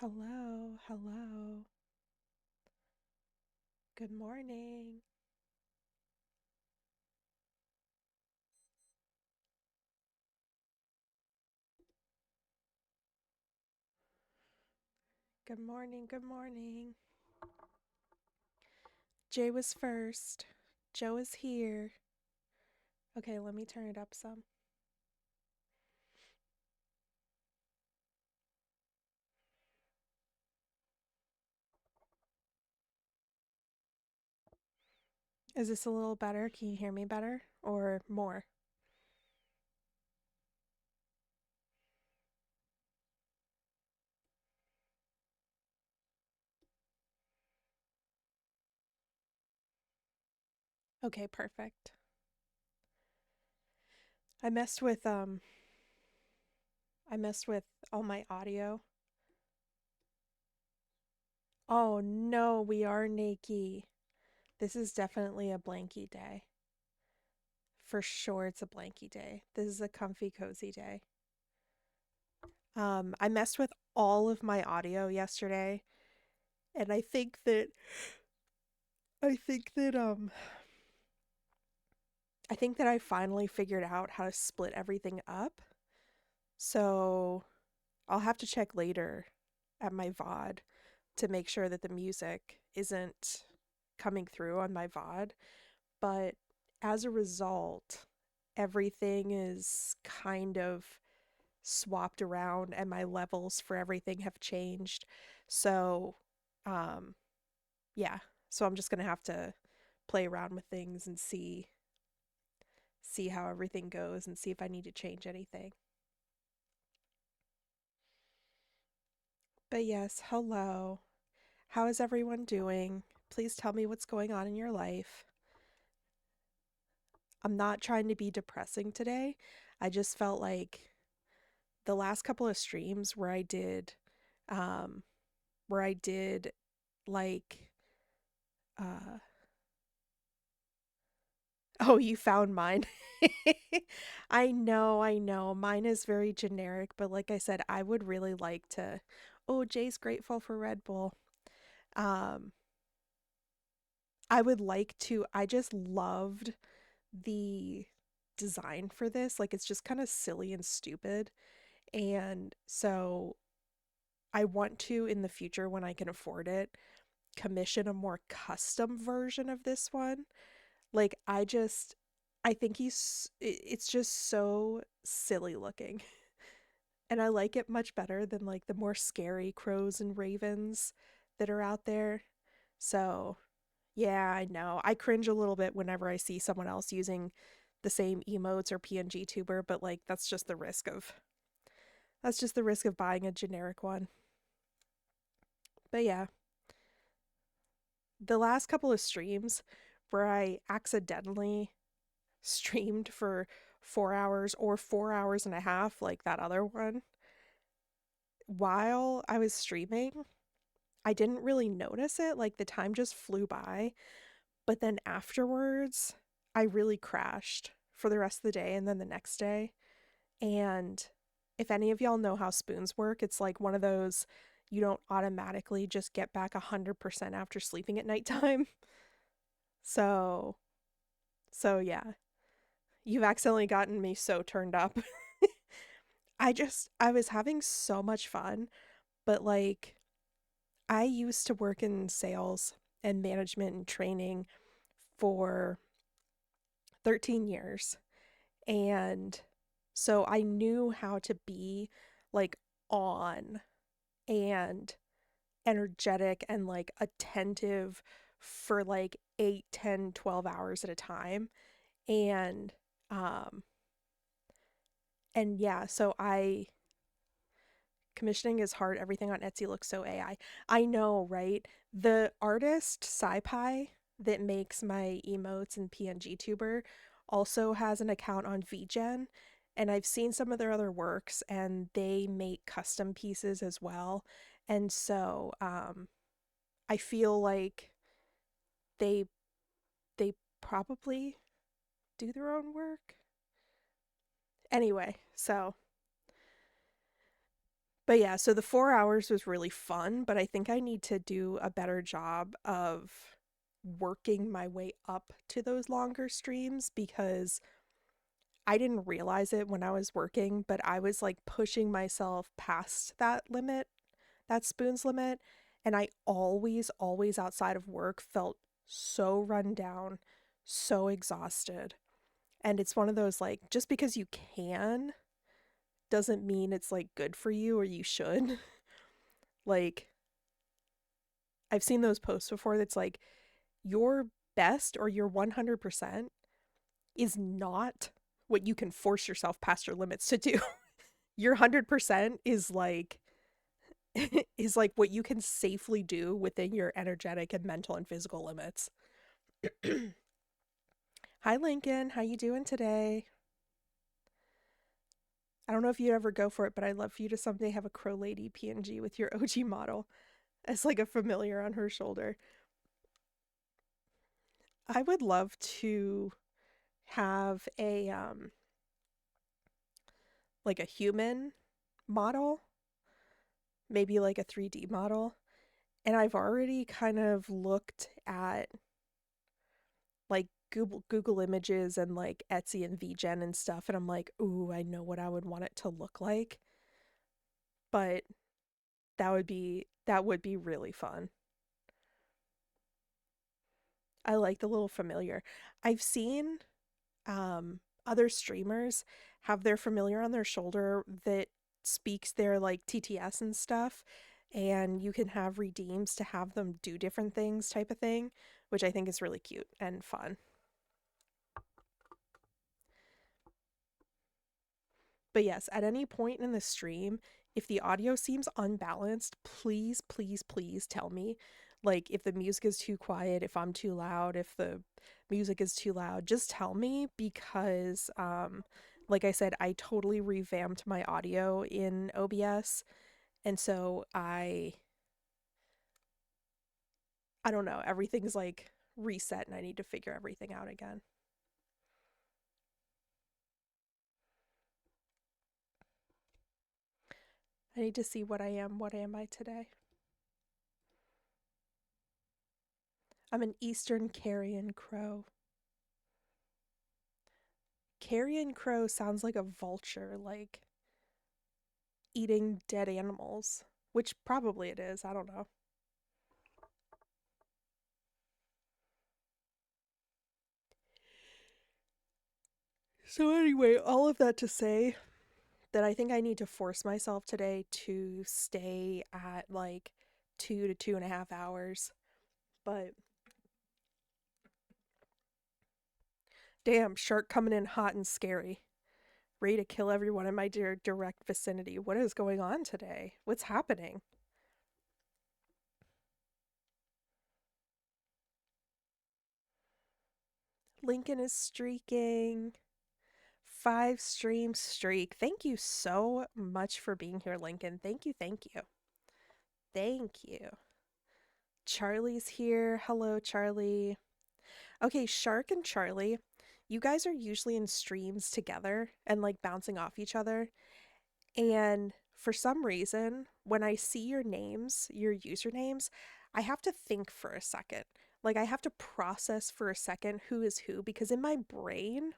Hello, hello. Good morning. Good morning, good morning. Jay was first. Joe is here. Okay, let me turn it up some. Is this a little better? Can you hear me better or more? Okay, perfect. I messed with I messed with all my audio. Oh no, we are naked. This is definitely a blankie day. For sure it's a blankie day. This is a comfy cozy day. I messed with all of my audio yesterday, and I think that I think that I finally figured out how to split everything up. So I'll have to check later at my VOD to make sure that the music isn't coming through on my VOD. But as a result, everything is kind of swapped around and my levels for everything have changed. So, um, yeah. So I'm just going to have to play around with things and see how everything goes and see if I need to change anything. But yes, hello. How is everyone doing? Please tell me what's going on in your life. I'm not trying to be depressing today. I just felt like the last couple of streams um where I did like uh oh, you found mine. I know. Mine is very generic, but like I said, I would really like to. Oh, Jay's grateful for Red Bull. Um, I would like to. I just loved the design for this. Like, it's just kind of silly and stupid. And so I want to, in the future, when I can afford it, commission a more custom version of this one. Like, I think it's just so silly looking. And I like it much better than like the more scary crows and ravens that are out there. So, yeah, I know. I cringe a little bit whenever I see someone else using the same emotes or PNG tuber, but like that's just the risk of buying a generic one. But yeah, the last couple of streams where I accidentally streamed for 4 hours or 4 hours and a half, like that other one, while I was streaming, I didn't really notice it. Like the time just flew by. But then afterwards, I really crashed for the rest of the day and then the next day. And if any of y'all know how spoons work, it's like one of those you don't automatically just get back 100% after sleeping at nighttime. So, so yeah, you've accidentally gotten me so turned up. I was having so much fun, but like, I used to work in sales and management and training for 13 years. And so I knew how to be like on and energetic and like attentive for like 8, 10, 12 hours at a time. And um and yeah, so I commissioning is hard. Everything on Etsy looks so AI. I know, right? The artist SciPy that makes my emotes and PNG tuber also has an account on VGen, and I've seen some of their other works, and they make custom pieces as well. And so, I feel like they they probably do their own work. Anyway, so But yeah, so the 4 hours was really fun, but I think I need to do a better job of working my way up to those longer streams because I didn't realize it when I was working, but I was like pushing myself past that limit, that spoons limit. And I always outside of work felt so run down, so exhausted. And it's one of those like, just because you can doesn't mean it's like good for you or you should. Like, I've seen those posts before that's like, your best or your 100% is not what you can force yourself past your limits to do. Your 100% is like what you can safely do within your energetic and mental and physical limits. Hi Lincoln, how you doing today? I don't know if you'd ever go for it, but I'd love for you to someday have a Crow Lady PNG with your OG model as like a familiar on her shoulder. I would love to have a like a human model, maybe like a 3D model. And I've already kind of looked at like Google Images and like Etsy and VGen and stuff, and I'm like, ooh, I know what I would want it to look like. But that would be really fun. I like the little familiar. I've seen other streamers have their familiar on their shoulder that speaks their like TTS and stuff, and you can have redeems to have them do different things type of thing, which I think is really cute and fun. But yes, at any point in the stream, if the audio seems unbalanced, please tell me. Like if the music is too quiet, if I'm too loud, if the music is too loud, just tell me because like I said, I totally revamped my audio in OBS, and so I don't know, everything's like reset and I need to figure everything out again. I need to see what I am. What am I today? I'm an Eastern carrion crow. Carrion crow sounds like a vulture, like eating dead animals, which probably it is. I don't know. So, anyway, all of that to say that I think I need to force myself today to stay at like 2 to 2.5 hours. But damn, shark coming in hot and scary, ready to kill everyone in my direct vicinity. What is going on today? What's happening? Lincoln is streaking. 5 stream streak. Thank you so much for being here, Lincoln. Thank you, thank you. Thank you. Charlie's here. Hello, Charlie. Okay, Shark and Charlie, you guys are usually in streams together and like bouncing off each other. And for some reason, when I see your names, your usernames, I have to think for a second. Like, I have to process for a second who is who because in my brain,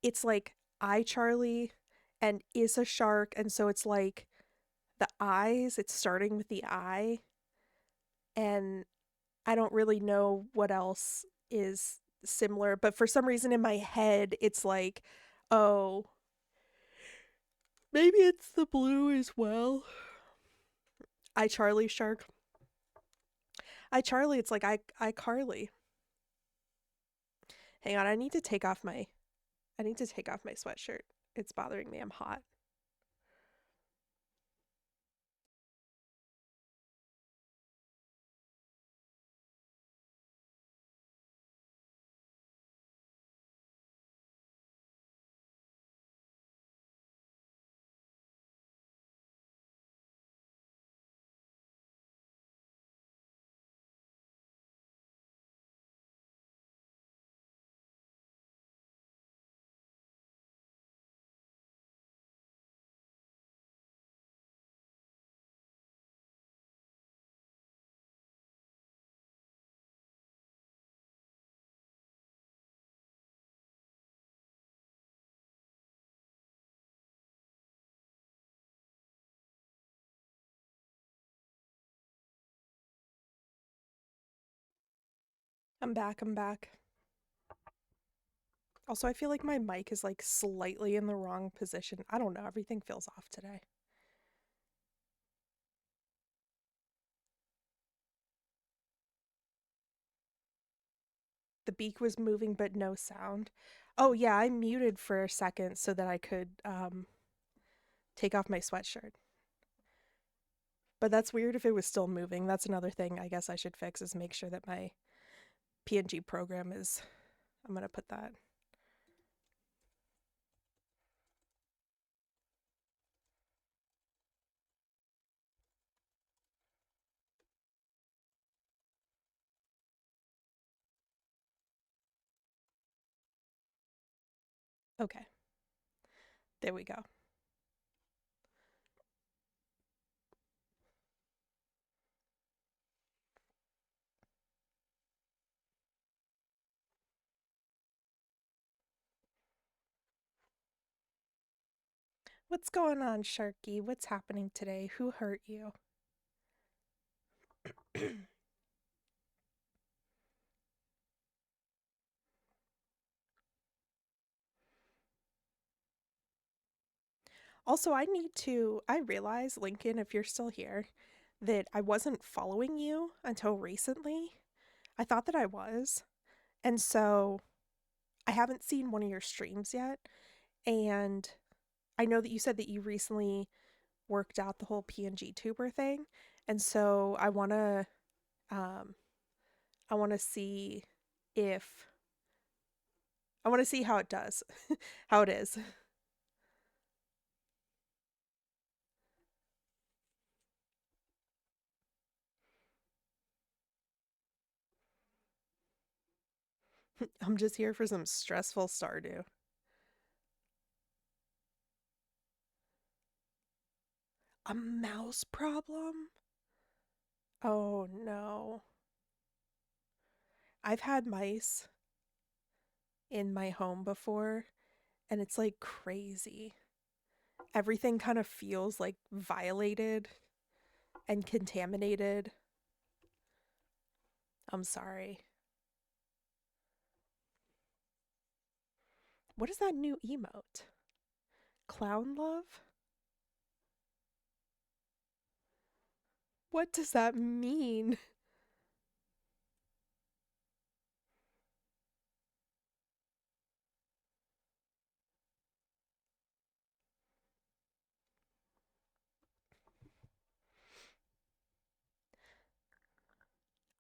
it's like I, Charlie, and is a shark. And so it's like the eyes, it's starting with the eye. And I don't really know what else is similar, but for some reason in my head, it's like, oh, maybe it's the blue as well. I Charlie Shark. I Charlie, it's like I Carly. Hang on, I need to take off my sweatshirt. It's bothering me. I'm hot. I'm back. I'm back. Also, I feel like my mic is like slightly in the wrong position. I don't know. Everything feels off today. The beak was moving, but no sound. Oh, yeah. I muted for a second so that I could take off my sweatshirt. But that's weird if it was still moving. That's another thing I guess I should fix is make sure that my PNG program is. I'm going to put that. Okay. There we go. What's going on, Sharky? What's happening today? Who hurt you? Also, I realize, Lincoln, if you're still here, that I wasn't following you until recently. I thought that I was. And so I haven't seen one of your streams yet. And I know that you said that you recently worked out the whole PNG tuber thing. And so um I want to see if I want to see how it does. How it is. I'm just here for some stressful Stardew. A mouse problem? Oh no. I've had mice in my home before, and it's like crazy. Everything kind of feels like violated and contaminated. I'm sorry. What is that new emote? Clown love? What does that mean?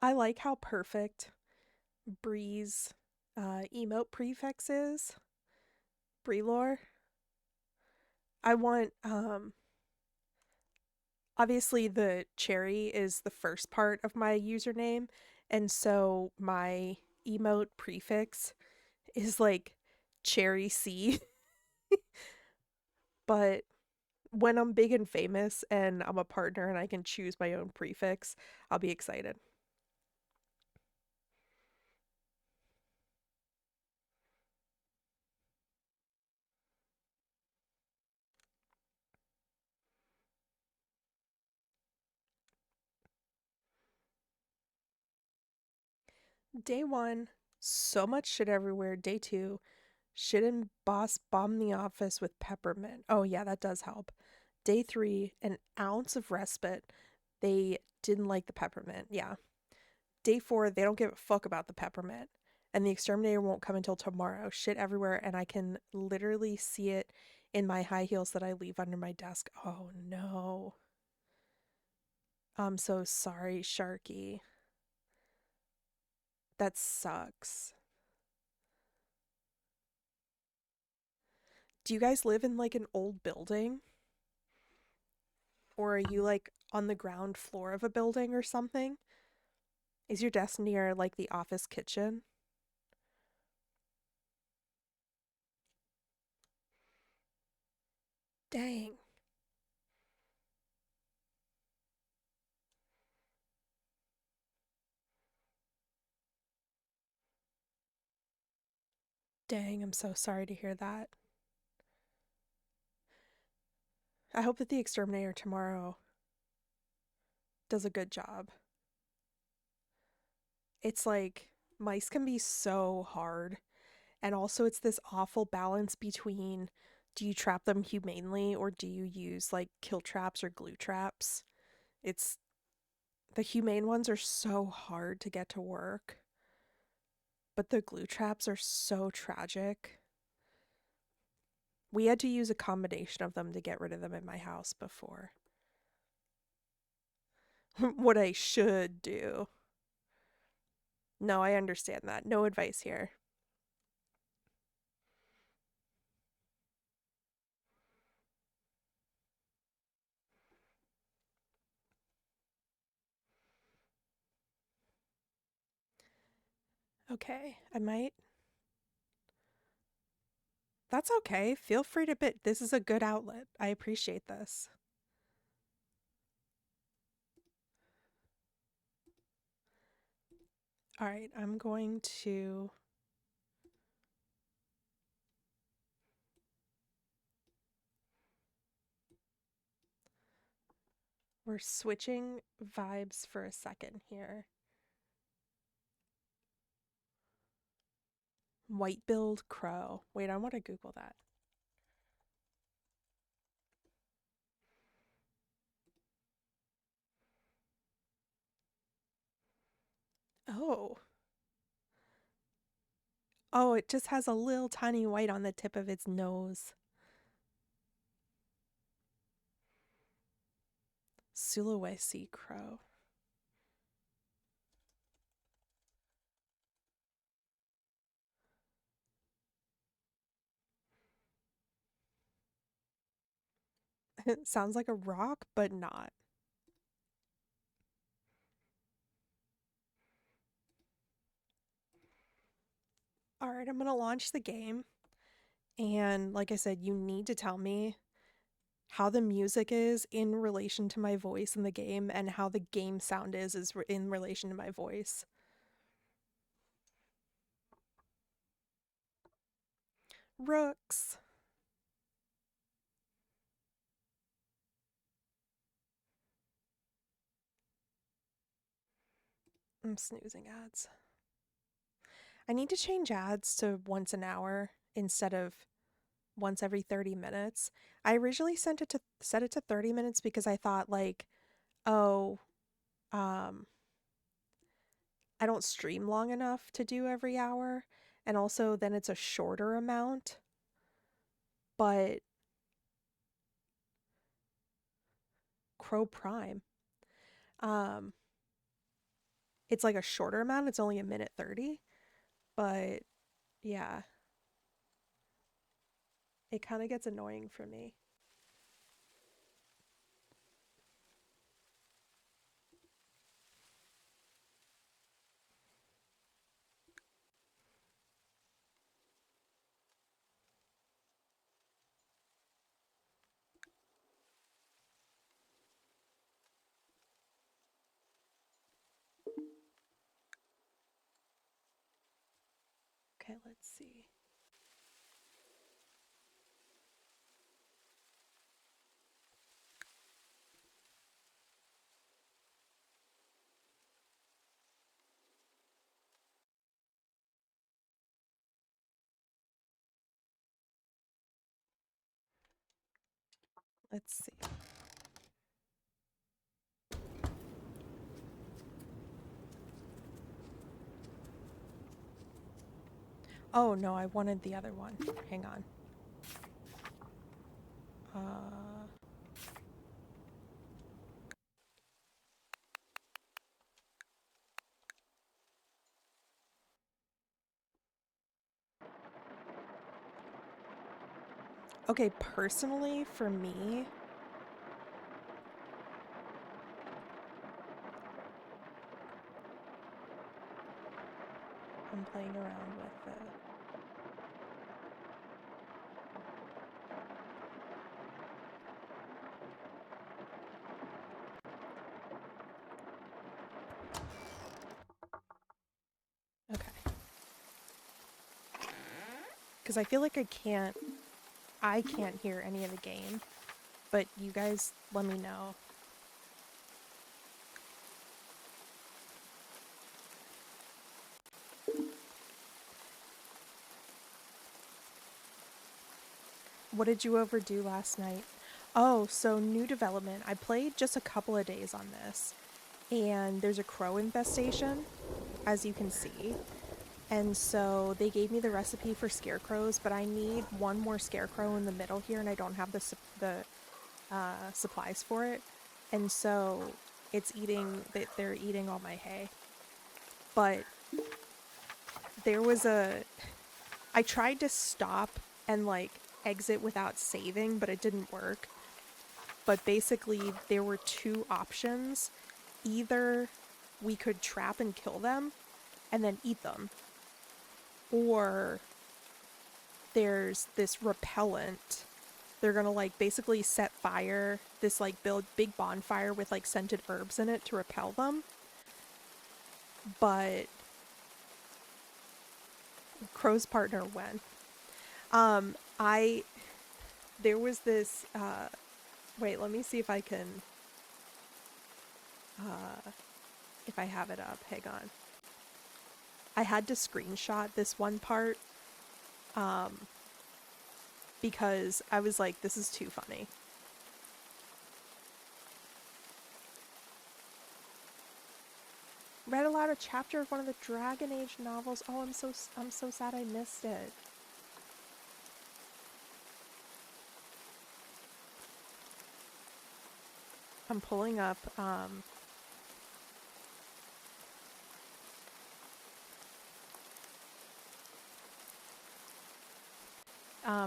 I like how perfect Bree's emote prefix is. Bree lore. I want obviously the cherry is the first part of my username, and so my emote prefix is like cherry C. But when I'm big and famous and I'm a partner and I can choose my own prefix, I'll be excited. Day one, so much shit everywhere. Day two, shit and boss bomb the office with peppermint. Oh, yeah, that does help. Day three, an ounce of respite. They didn't like the peppermint. Yeah. Day four, they don't give a fuck about the peppermint. And the exterminator won't come until tomorrow. Shit everywhere, and I can literally see it in my high heels that I leave under my desk. Oh no. I'm so sorry, Sharky. That sucks. Do you guys live in like an old building? Or are you like on the ground floor of a building or something? Is your desk near like the office kitchen? Dang. Dang, I'm so sorry to hear that. I hope that the exterminator tomorrow does a good job. It's like Mice can be so hard. And also, it's this awful balance between, do you trap them humanely or do you use like kill traps or glue traps? It's the humane ones are so hard to get to work, but the glue traps are so tragic. We had to use a combination of them to get rid of them in my house before. What I should do. No, I understand that. No advice here. Okay, I might. That's okay. Feel free to bit. This is a good outlet. I appreciate this. All right, I'm going to. We're switching vibes for a second here. White-billed crow. Wait, I want to Google that. Oh. Oh, it just has a little tiny white on the tip of its nose. Sulawesi crow. It sounds like a rock, but not. All right, I'm going to launch the game. And like I said, you need to tell me how the music is in relation to my voice in the game and how the game sound is in relation to my voice. Rooks. I'm snoozing ads. I need to change ads to once an hour instead of once every 30 minutes. I originally set it to 30 minutes because I thought like, oh, I don't stream long enough to do every hour, and also then it's a shorter amount. But Crow Prime, um, it's like a shorter amount. It's only a minute 30, but yeah, it kind of gets annoying for me. Okay, let's see. Let's see. Oh no, I wanted the other one. Hang on. Okay, personally, for me, I'm playing around with the. Okay. Because I feel like I can't hear any of the game, but you guys let me know. What did you overdo last night? Oh, so new development. I played just a couple of days on this, and there's a crow infestation, as you can see. And so they gave me the recipe for scarecrows, but I need one more scarecrow in the middle here, and I don't have the supplies for it. And so they're eating all my hay. But I tried to stop and like exit without saving, but it didn't work. But basically there were two options. Either we could trap and kill them and then eat them, or there's this repellent. They're gonna like basically set fire, this like build big bonfire with like scented herbs in it to repel them. But Crow's partner went. There was this, wait, let me see if I can, if I have it up, hang on. I had to screenshot this one part, because I was like, this is too funny. Read aloud a chapter of one of the Dragon Age novels. Oh, I'm so sad I missed it. I'm pulling up,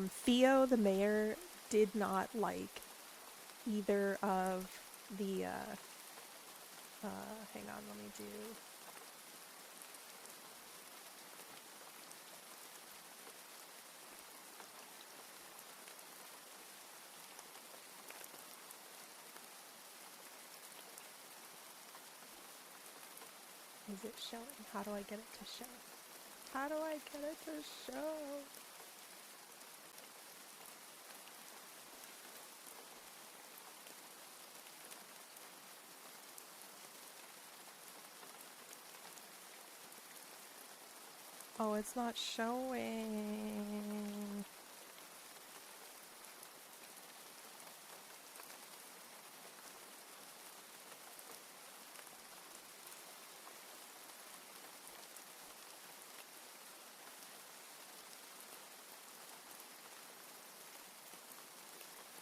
Theo, the mayor, did not like either of the, hang on, let me do... Is it showing? How do I get it to show? How do I get it to show? Oh, it's not showing.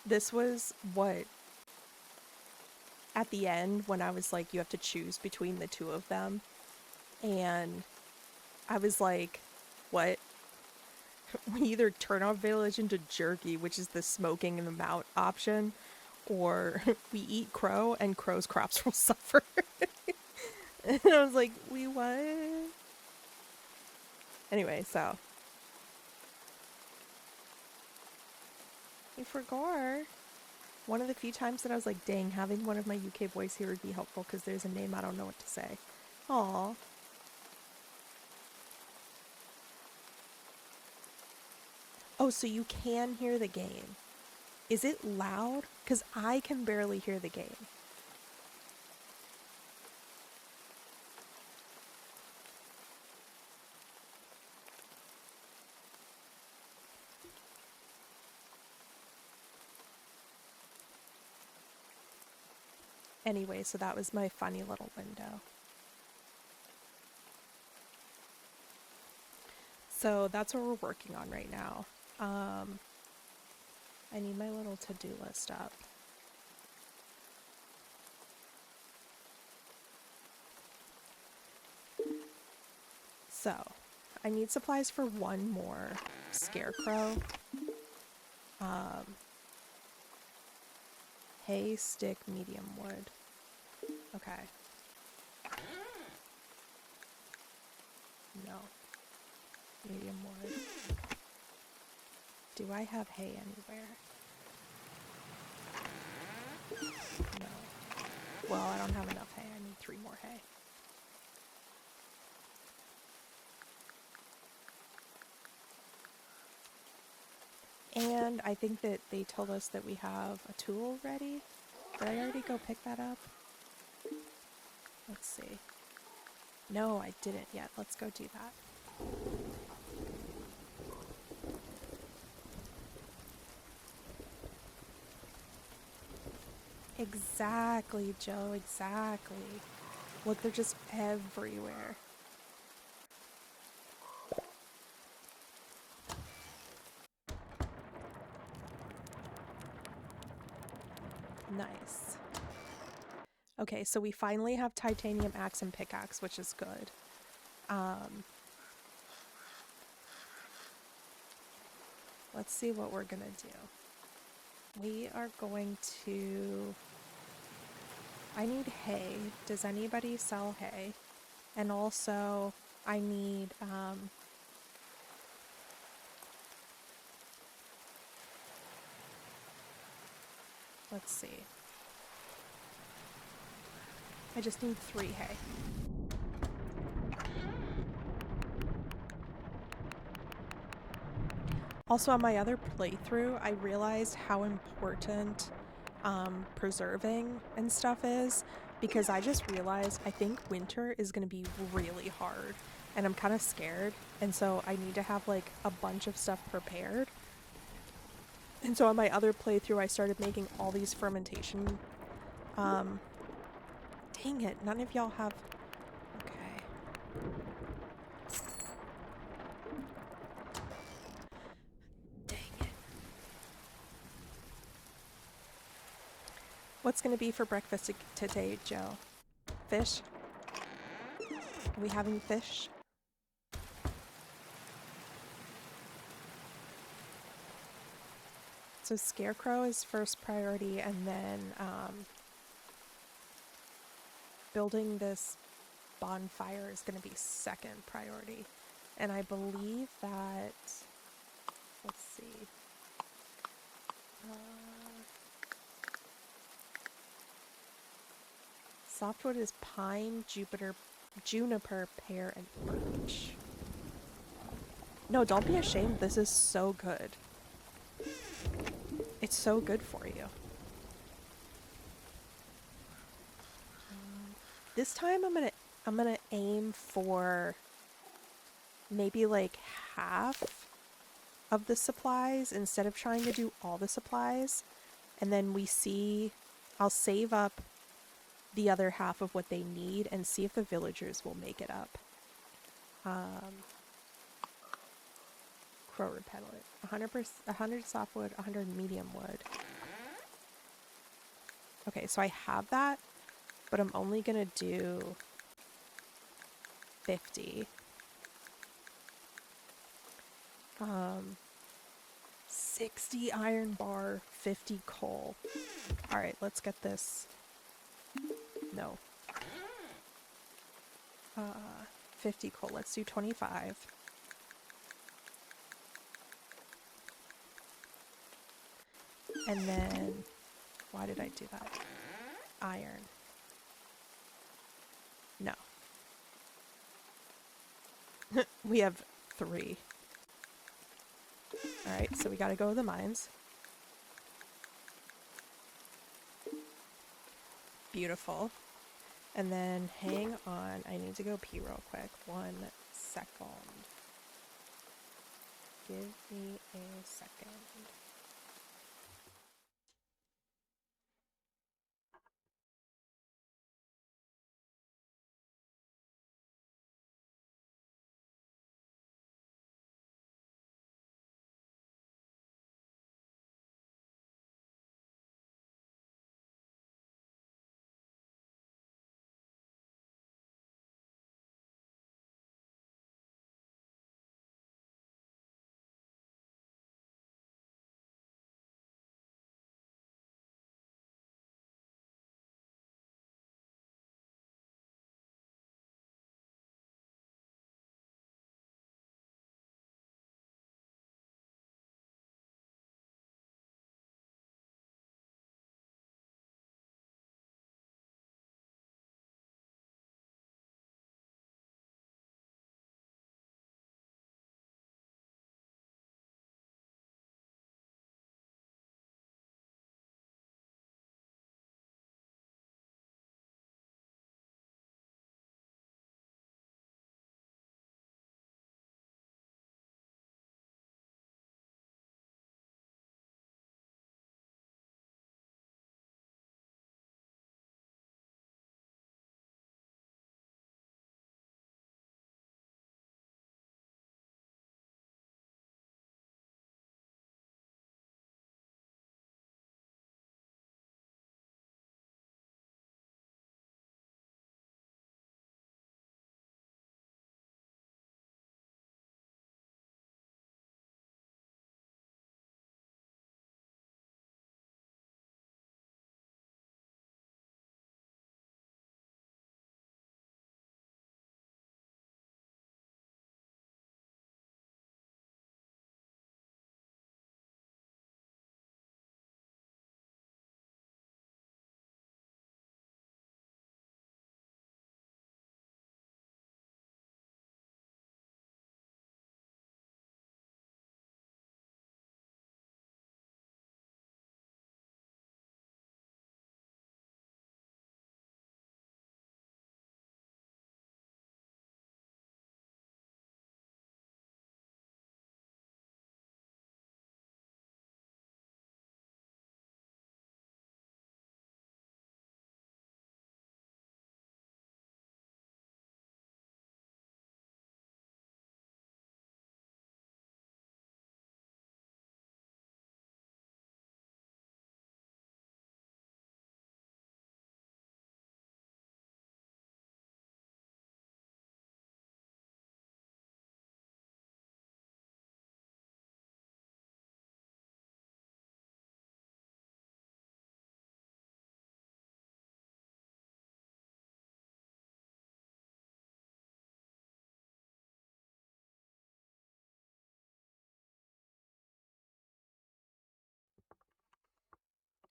This was what, at the end, when I was like, you have to choose between the two of them, and I was like, what? We either turn our village into jerky, which is the smoking in the mouth option, or we eat crow and crow's crops will suffer. And I was like, we what? Anyway, so. Hey, for Gore. One of the few times that I was like, dang, having one of my UK boys here would be helpful because there's a name I don't know what to say. Aww. Oh, so you can hear the game. Is it loud? Because I can barely hear the game. Anyway, so that was my funny little window. So that's what we're working on right now. I need my little to-do list up. So, I need supplies for one more scarecrow. Hay, stick, medium wood. Okay. No. Medium wood. Do I have hay anywhere? No. Well, I don't have enough hay. I need 3 more hay. And I think that they told us that we have a tool ready. Did I already go pick that up? Let's see. No, I didn't yet. Let's go do that. Exactly, Joe, exactly. Look, they're just everywhere. Nice. Okay, so we finally have titanium axe and pickaxe, which is good. Let's see what we're gonna do. We are going to... I need hay. Does anybody sell hay? And also, I need, let's see. I just need 3 hay. Also, on my other playthrough, I realized how important preserving and stuff is, because I just realized I think winter is going to be really hard, and I'm kind of scared, and so I need to have like a bunch of stuff prepared. And so on my other playthrough, I started making all these fermentation. Dang it, none of y'all have... Okay. Dang it. What's going to be for breakfast today, Joe? Fish? Are we having fish? So Scarecrow is first priority, and then building this bonfire is going to be second priority. And I believe that... Let's see. Softwood is pine, juniper, pear, and birch. No, don't be ashamed. This is so good. It's so good for you. This time I'm gonna aim for maybe like half of the supplies instead of trying to do all the supplies. And then I'll save up the other half of what they need and see if the villagers will make it up. Crow repellent. 100 softwood, 100 medium wood. Okay, so I have that, but I'm only gonna do 50. 60 iron bar, 50 coal. Alright, let's get this. No. 50 coal. Let's do 25. And then, why did I do that? Iron. No. We have 3. Alright, so we gotta go to the mines. Beautiful. And then, hang on, I need to go pee real quick. 1 second. Give me a second.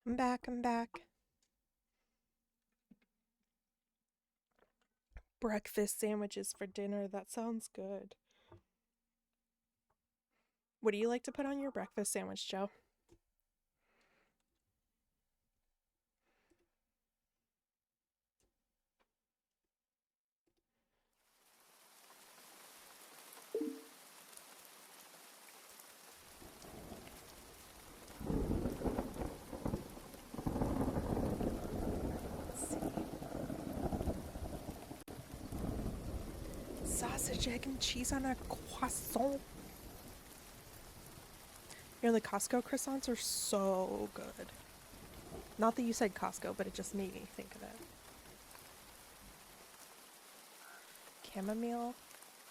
I'm back, I'm back. Breakfast sandwiches for dinner, that sounds good. What do you like to put on your breakfast sandwich, Joe? Let's see. Sausage, egg, and cheese on a croissant. You know, the Costco croissants are so good. Not that you said Costco, but it just made me think of it. Chamomile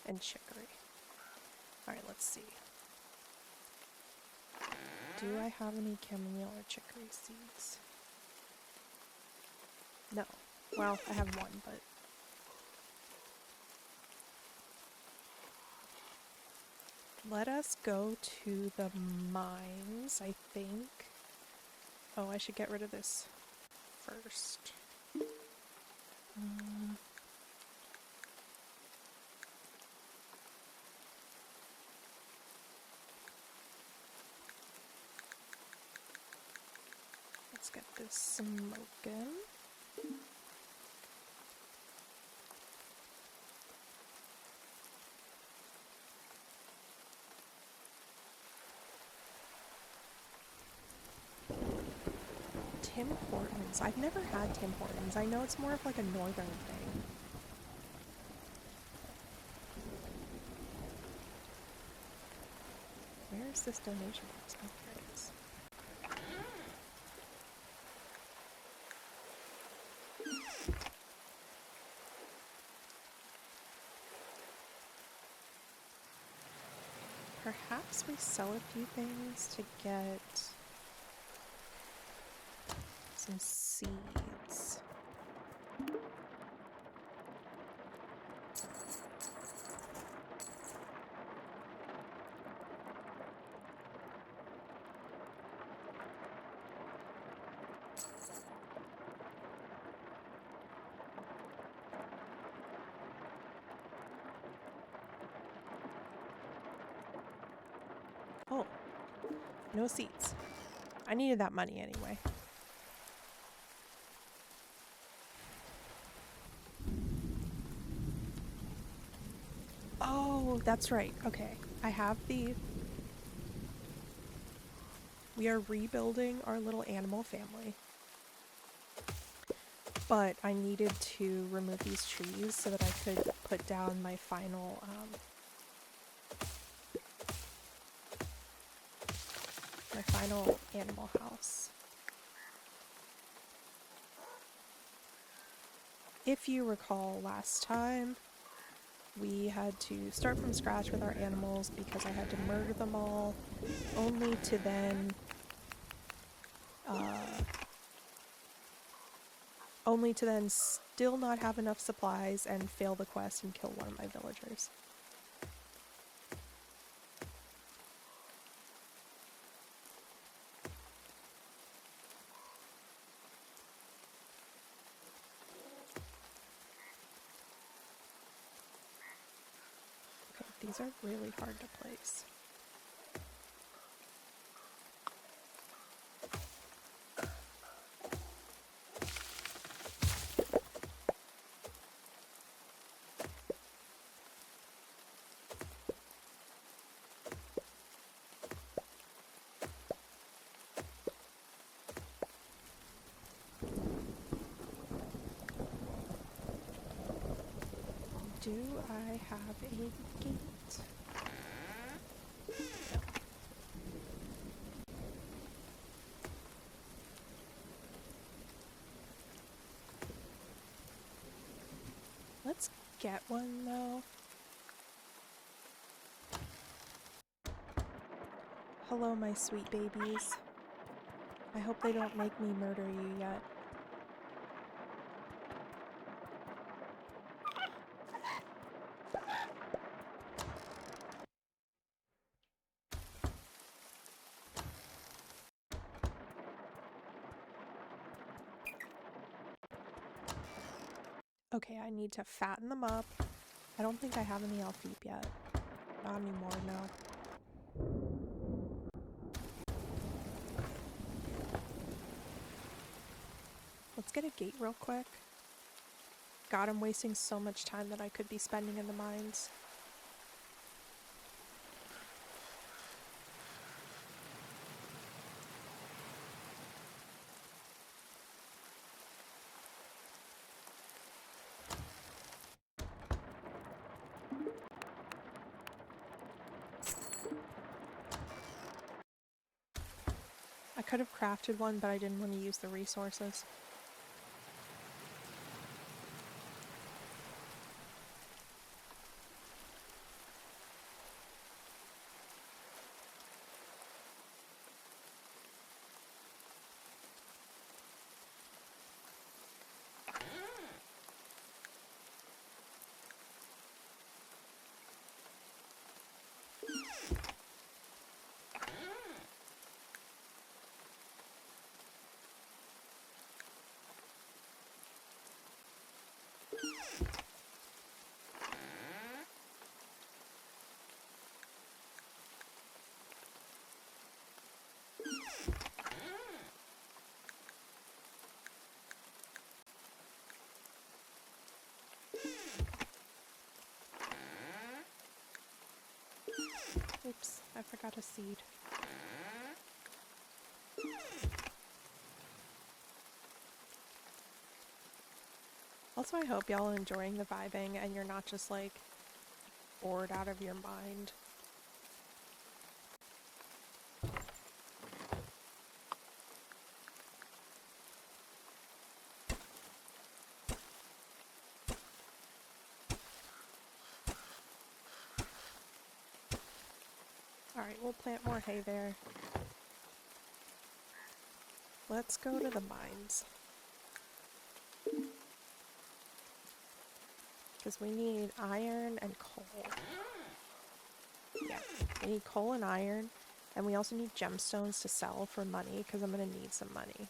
and chicory. Alright, let's see. Do I have any chamomile or chicory seeds? No. Well, I have one, but... Let us go to the mines, I think. Oh, I should get rid of this first. Let's get this smoking. Tim Hortons. I've never had Tim Hortons. I know it's more of like a northern thing. Where is this donation box? Oh, here it is. Perhaps we sell a few things to get some seeds. Oh, no seeds. I needed that money anyway. Oh, that's right. Okay. I have the... We are rebuilding our little animal family. But I needed to remove these trees so that I could put down my final, animal house. If you recall last time, we had to start from scratch with our animals because I had to murder them all, only to then still not have enough supplies and fail the quest and kill one of my villagers. Okay, these are really hard to place. Do I have a gate? No. Let's get one though. Hello, my sweet babies. I hope they don't make me murder you yet. Okay, I need to fatten them up. I don't think I have any Alfeep yet. Not anymore, no. Let's get a gate real quick. God, I'm wasting so much time that I could be spending in the mines. I could have crafted one, but I didn't want to use the resources. Oops, I forgot a seed. Also, I hope y'all are enjoying the vibing and you're not just like bored out of your mind. Alright, we'll plant more hay there. Let's go to the mines. Because we need iron and coal. Yeah, we need coal and iron. And we also need gemstones to sell for money, because I'm going to need some money.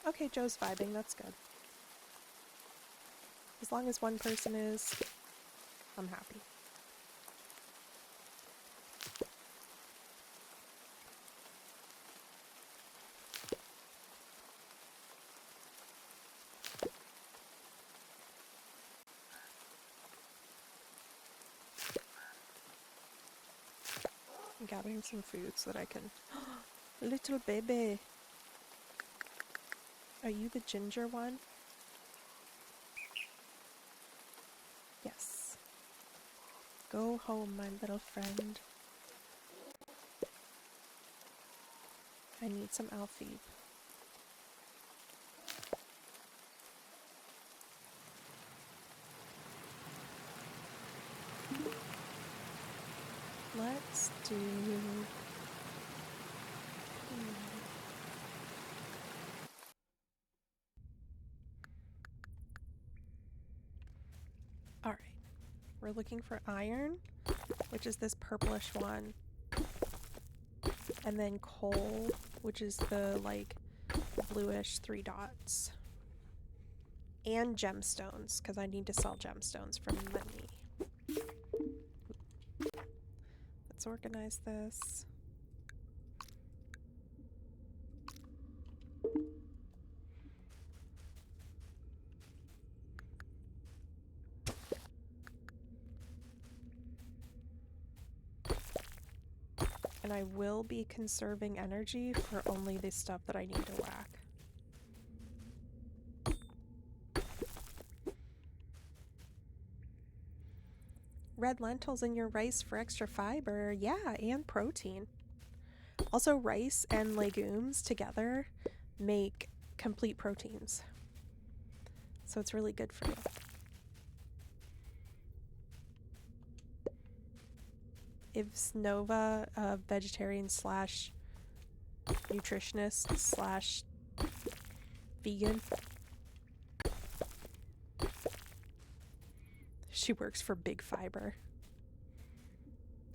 Okay, Joe's vibing, that's good. As long as one person is, I'm happy. I'm gathering some food so that I can... Little baby! Are you the ginger one? Yes. Go home, my little friend. I need some Alfeeb. Let's do... Alright. We're looking for iron, which is this purplish one. And then coal, which is the, like, bluish 3 dots. And gemstones, because I need to sell gemstones for money. Let's organize this. And I will be conserving energy for only the stuff that I need to whack. Red lentils in your rice for extra fiber. Yeah, and protein. Also, rice and legumes together make complete proteins. So it's really good for you. Is Nova a vegetarian slash nutritionist slash vegan? She works for Big Fiber.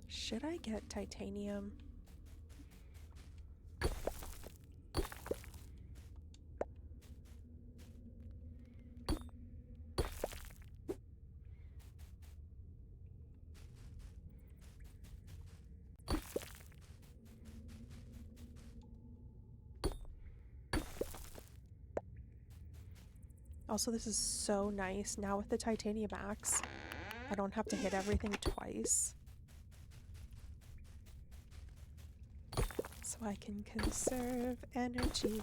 Should I get titanium? Also, this is so nice. Now with the titanium axe, I don't have to hit everything twice. So I can conserve energy.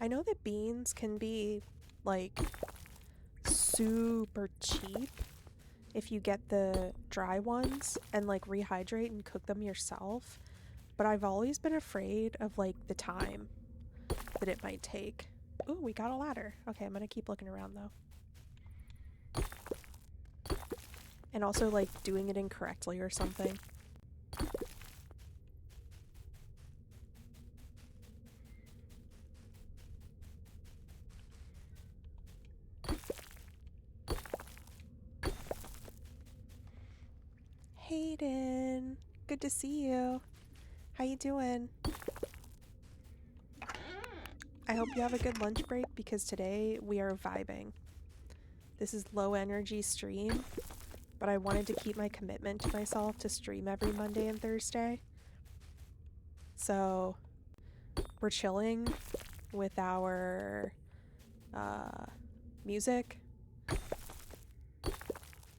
I know that beans can be, like, super cheap if you get the dry ones and, like, rehydrate and cook them yourself. But I've always been afraid of, like, the time that it might take. Ooh, we got a ladder. Okay, I'm gonna keep looking around, though. And also, like, doing it incorrectly or something. Hayden, good to see you. How you doing? I hope you have a good lunch break because today we are vibing. This is low energy stream, but I wanted to keep my commitment to myself to stream every Monday and Thursday. So we're chilling with our music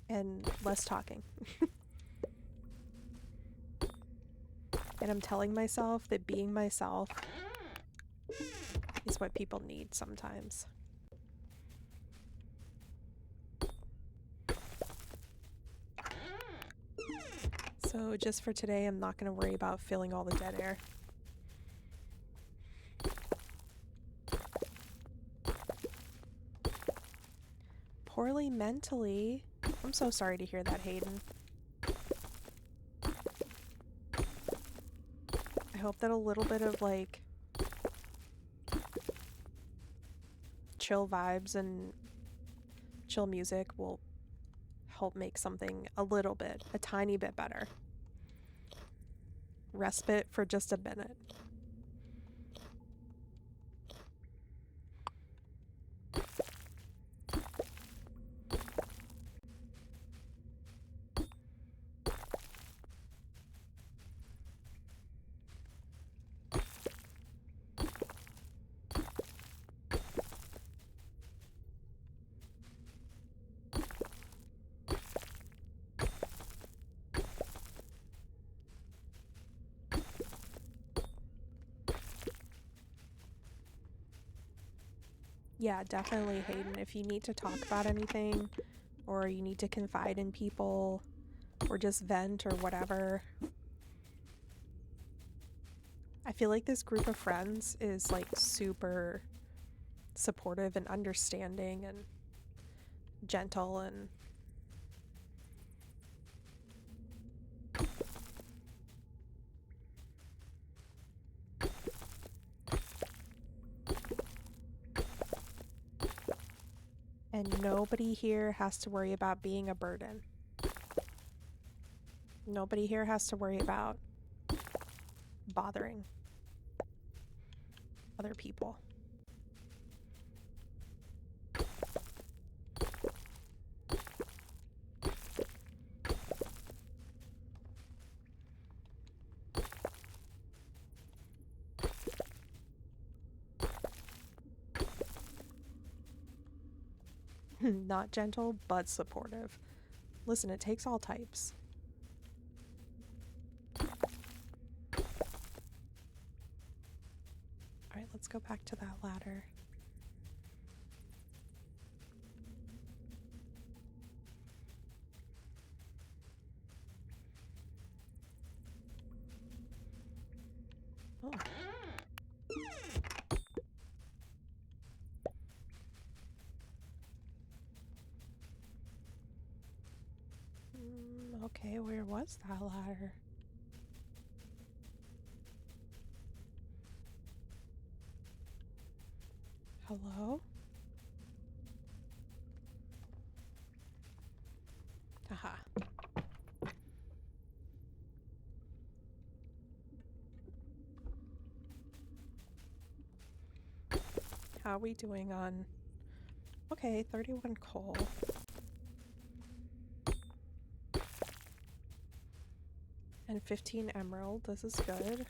and less talking. And I'm telling myself that being myself is what people need sometimes. So just for today, I'm not going to worry about filling all the dead air. Poorly mentally. I'm so sorry to hear that, Hayden. I hope that a little bit of, like, chill vibes and chill music will help make something a little bit, a tiny bit better. Respite for just a minute. Yeah, definitely, Hayden. If you need to talk about anything, or you need to confide in people, or just vent or whatever, I feel like this group of friends is, like, super supportive and understanding and gentle and nobody here has to worry about being a burden. Nobody here has to worry about bothering other people. Not gentle, but supportive. Listen, it takes all types. Alright, let's go back to that ladder. Oh. Okay, where was that ladder? Hello? How are we doing on... Okay, 31 coal. And 15 emerald. This is good.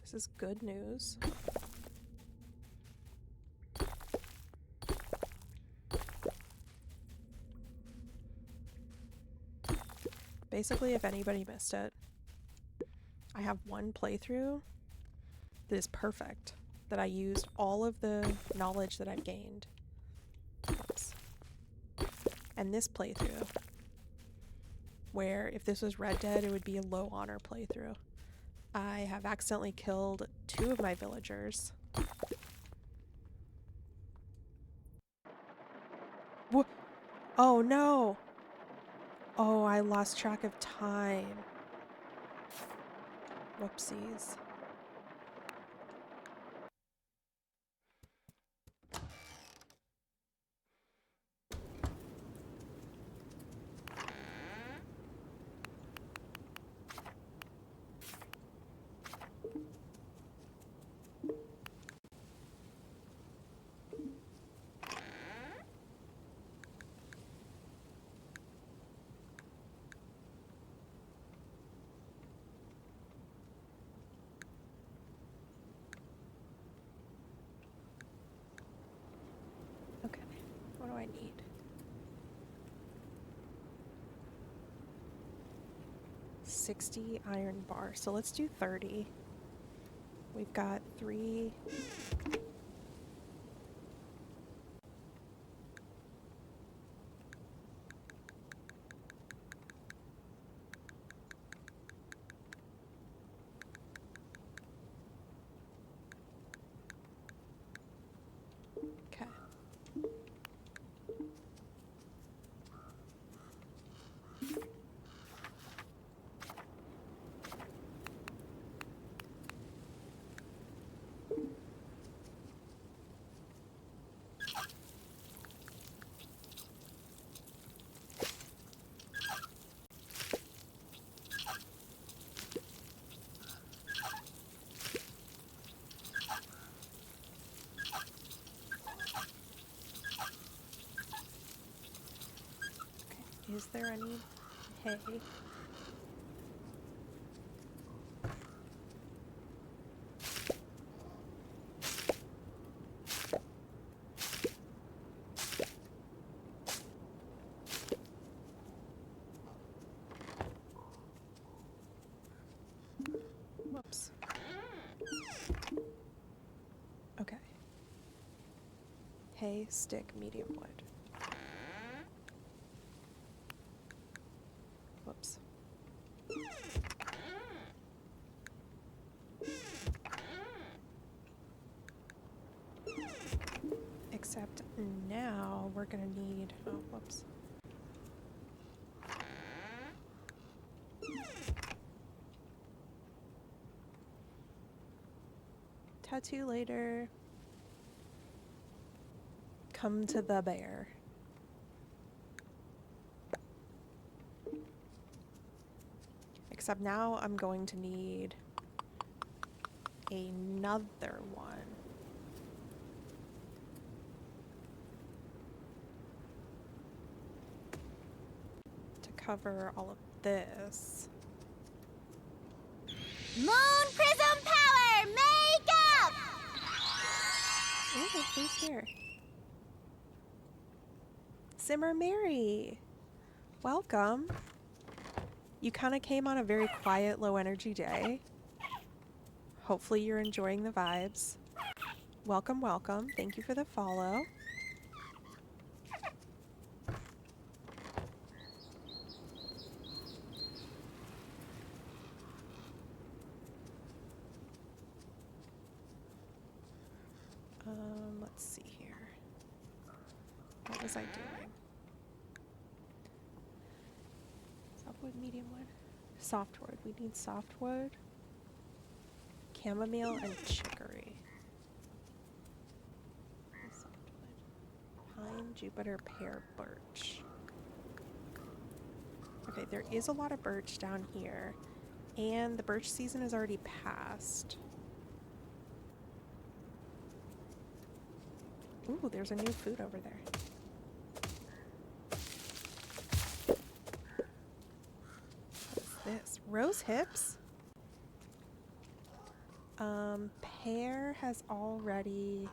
This is good news. Basically, if anybody missed it, I have one playthrough that is perfect, that I used all of the knowledge that I've gained. Oops. And this playthrough, where if this was Red Dead, it would be a low honor playthrough. I have accidentally killed 2 of my villagers. Wha- Oh no! Oh, I lost track of time. Whoopsies. Okay, what do I need? 60 iron bar, so let's do 30. We've got 3. Okay. Is there any hay? Whoops. Okay. Hay, stick, medium wood. Whoops. Except now we're gonna need... Oh, whoops. Tattoo later. Come to the bear. Except now I'm going to need another one. To cover all of this. Moon Prism Power Makeup! Ooh, who's here? Simmer Mary! Welcome! You kind of came on a very quiet, low energy day. Hopefully you're enjoying the vibes. Welcome, welcome. Thank you for the follow. Let's see here. What was I doing? Softwood, medium wood? Softwood. We need softwood, chamomile, and chicory. Softwood. Pine, juniper, pear, birch. Okay, there is a lot of birch down here, and the birch season is already passed. Ooh, there's a new food over there. What's this? Rose hips? Pear has already...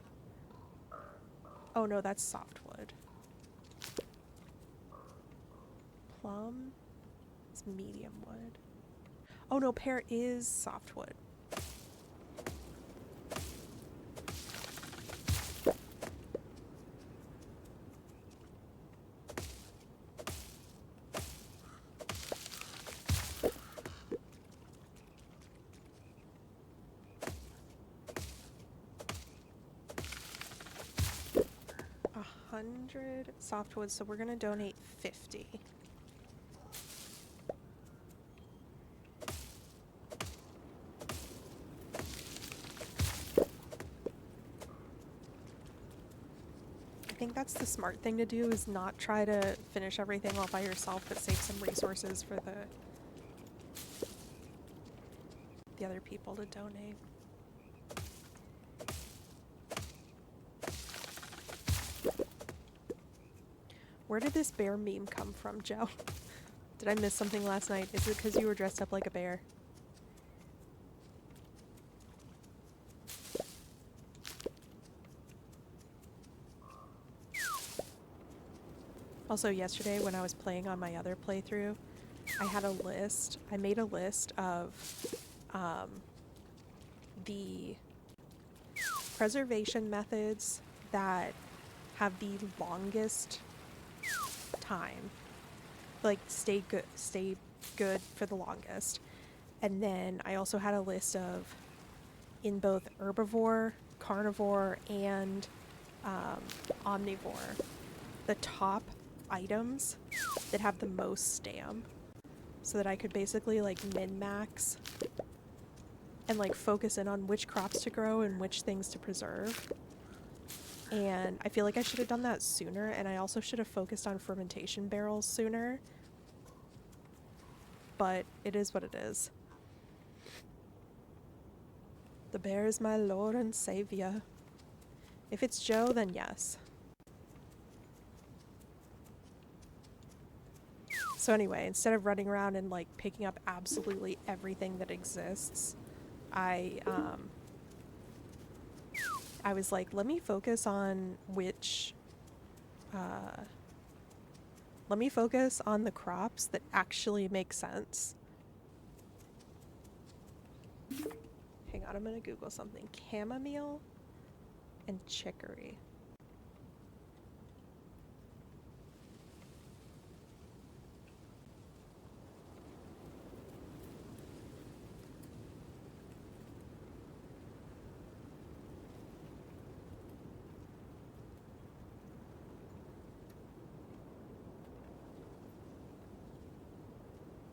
Oh no, that's softwood. Plum is medium wood. Oh no, pear is softwood. $100 softwood, so we're gonna donate 50. I think that's the smart thing to do, is not try to finish everything all by yourself, but save some resources for the other people to donate. Where did this bear meme come from, Joe? Did I miss something last night? Is it because you were dressed up like a bear? Also, yesterday when I was playing on my other playthrough, I had a list. I made a list of the preservation methods that have the longest time. Like, stay good for the longest. And then I also had a list of, in both herbivore, carnivore, and omnivore, the top items that have the most stam, so that I could basically like min-max and like focus in on which crops to grow and which things to preserve. And I feel like I should have done that sooner, and I also should have focused on fermentation barrels sooner. But it is what it is. The bear is my lord and savior. If it's Joe, then yes. So anyway, instead of running around and like picking up absolutely everything that exists, I was like, let me focus on let me focus on the crops that actually make sense. Hang on, I'm gonna Google something. Chamomile and chicory.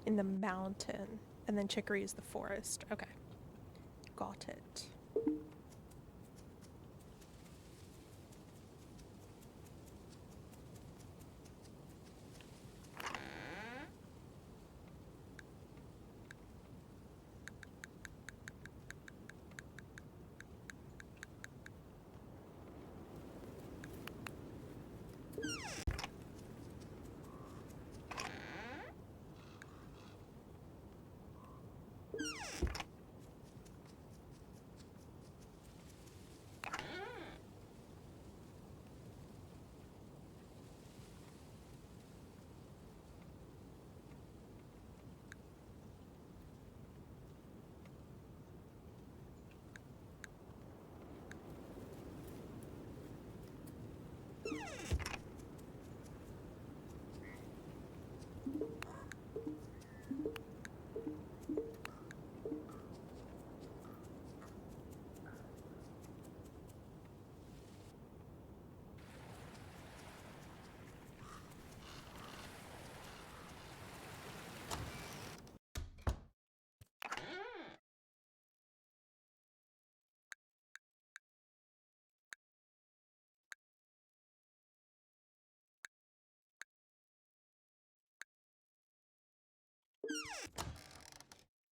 In the mountain. And then chicory is the forest. Okay. Got it.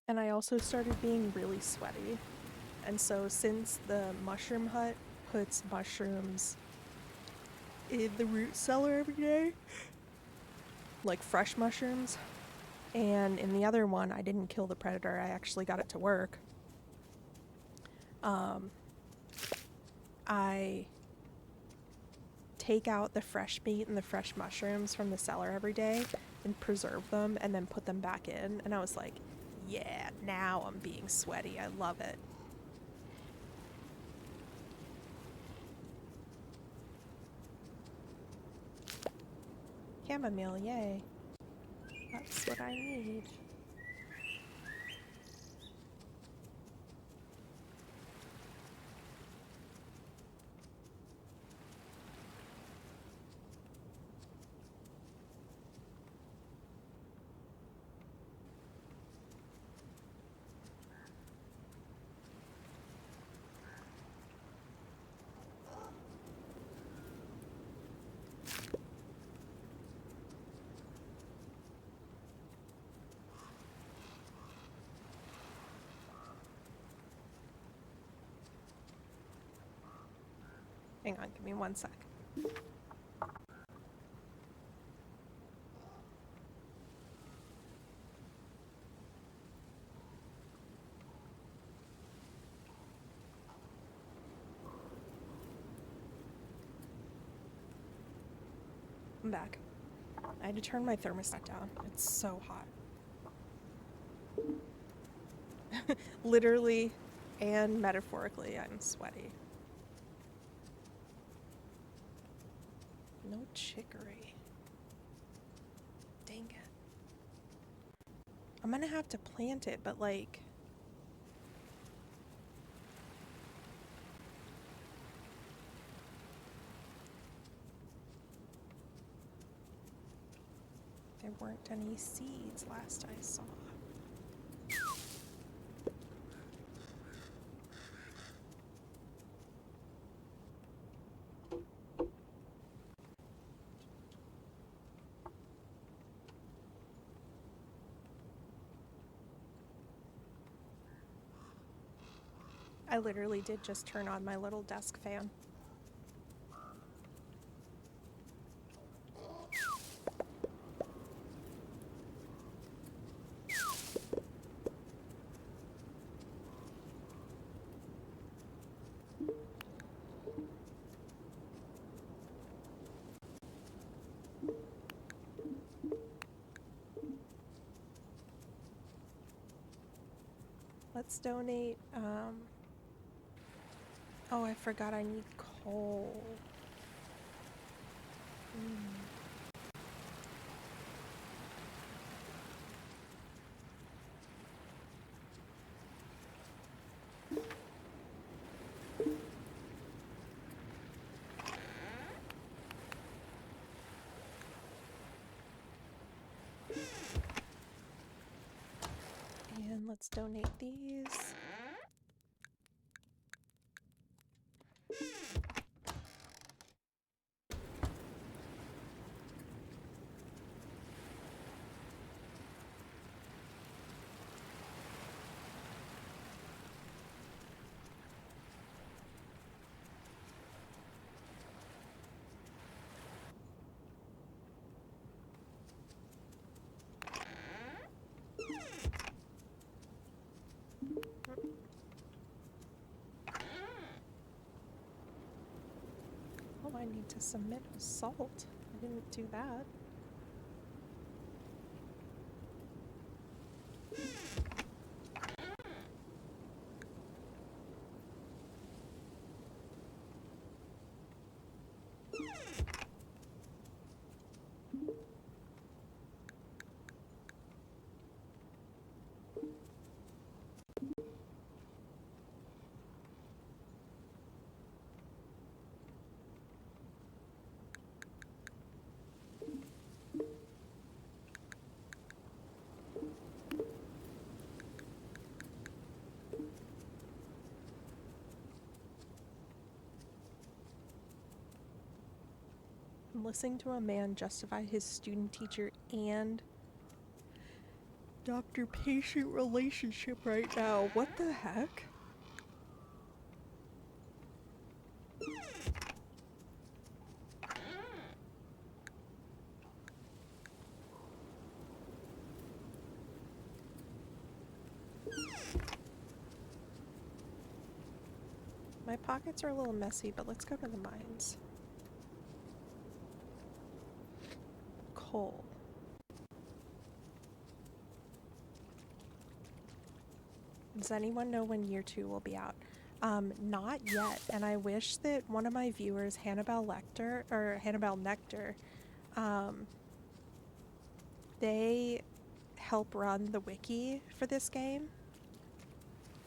And I also started being really sweaty. And so since the mushroom hut puts mushrooms in the root cellar every day, like fresh mushrooms. And in the other one, I didn't kill the predator. I actually got it to work. I take out the fresh meat and the fresh mushrooms from the cellar every day and preserve them and then put them back in. And I was like, yeah, now I'm being sweaty. I love it. Chamomile, yay. That's what I need. Hang on, give me 1 sec. I'm back. I had to turn my thermostat down. It's so hot. Literally and metaphorically, I'm sweaty. No chicory. Dang it. I'm gonna have to plant it, but like... there weren't any seeds last I saw. I literally did just turn on my little desk fan. Let's donate, oh, I forgot I need coal. And let's donate these. Oh, I need to submit a salt. I didn't do that. I'm listening to a man justify his student-teacher and doctor-patient relationship right now. What the heck? My pockets are a little messy, but let's go to the mines. Coal. Does anyone know when year 2 will be out? Not yet, and I wish that one of my viewers, Hannibal Nectar, they help run the wiki for this game.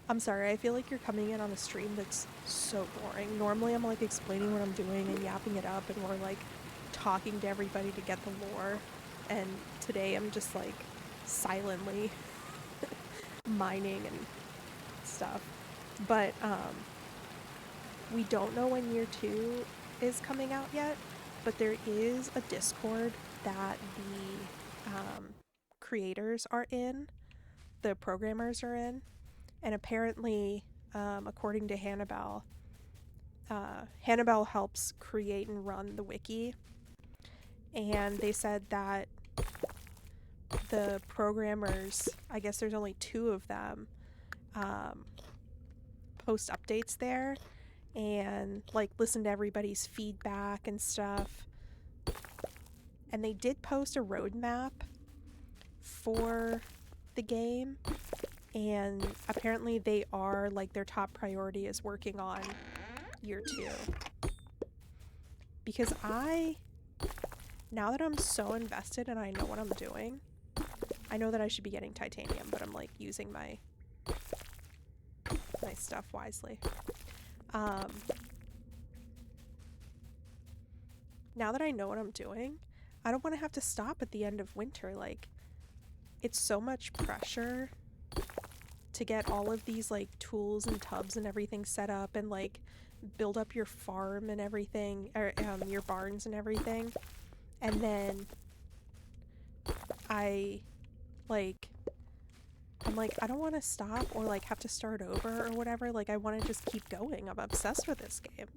I'm sorry, I feel like you're coming in on a stream that's so boring. Normally I'm like explaining what I'm doing and yapping it up, and we're like talking to everybody to get the lore, and today I'm just like silently mining and stuff. But we don't know when year 2 is coming out yet, but there is a Discord that the creators are in, the programmers are in, and apparently, according to Hannibal, Hannibal helps create and run the wiki, and they said that the programmers, I guess there's only 2 of them, post updates there and like listen to everybody's feedback and stuff. And they did post a roadmap for the game, and apparently they are like their top priority is working on year 2. Because now that I'm so invested and I know what I'm doing, I know that I should be getting titanium, but I'm like using my stuff wisely. Now that I know what I'm doing, I don't want to have to stop at the end of winter. Like, it's so much pressure to get all of these like tools and tubs and everything set up and like build up your farm and everything, or your barns and everything. And then I'm like, I don't want to stop or like have to start over or whatever. Like, I want to just keep going. I'm obsessed with this game.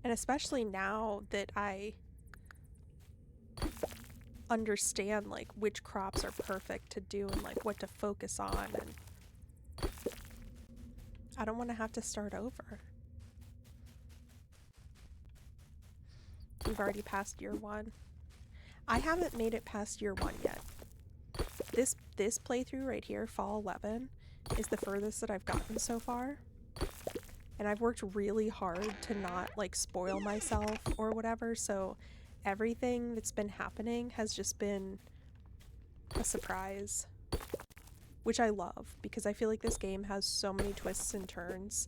And especially now that I understand like which crops are perfect to do and like what to focus on, and I don't want to have to start over. We've already passed year 1. I haven't made it past year 1 yet. This playthrough right here, Fall 11, is the furthest that I've gotten so far. And I've worked really hard to not like spoil myself or whatever, so everything that's been happening has just been a surprise. Which I love, because I feel like this game has so many twists and turns.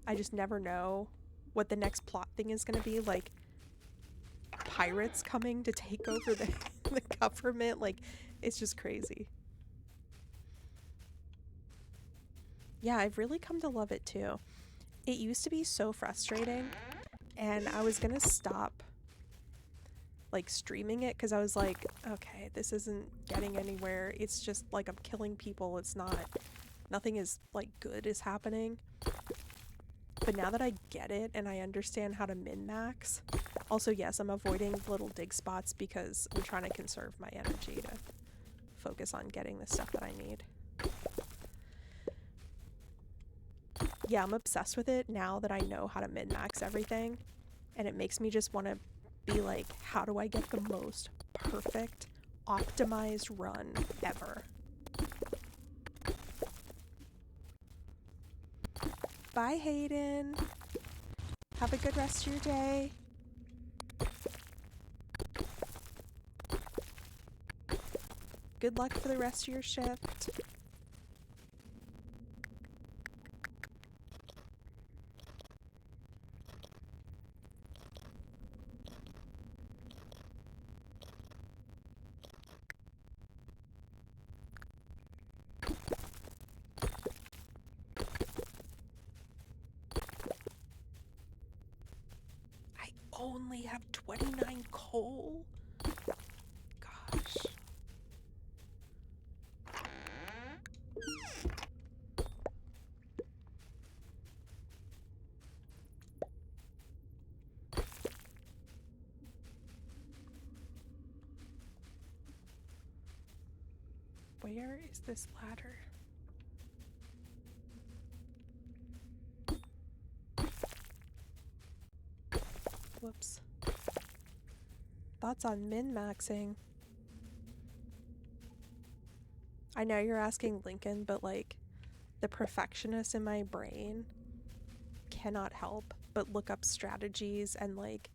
I just never know what the next plot thing is going to be. Like, pirates coming to take over the government. Like, it's just crazy. Yeah, I've really come to love it too. It used to be so frustrating, and I was gonna stop like streaming it because I was like, okay, this isn't getting anywhere. It's just like I'm killing people. It's not, nothing is like good is happening. But now that I get it and I understand how to min-max, also yes, I'm avoiding little dig spots because I'm trying to conserve my energy to focus on getting the stuff that I need. Yeah, I'm obsessed with it now that I know how to min-max everything, and it makes me just want to be like, how do I get the most perfect, optimized run ever? Bye, Hayden. Have a good rest of your day. Good luck for the rest of your shift. I only have 29 coal? Gosh. Where is this ladder? Whoops. Thoughts on min-maxing? I know you're asking Lincoln, but like, the perfectionist in my brain cannot help but look up strategies and like,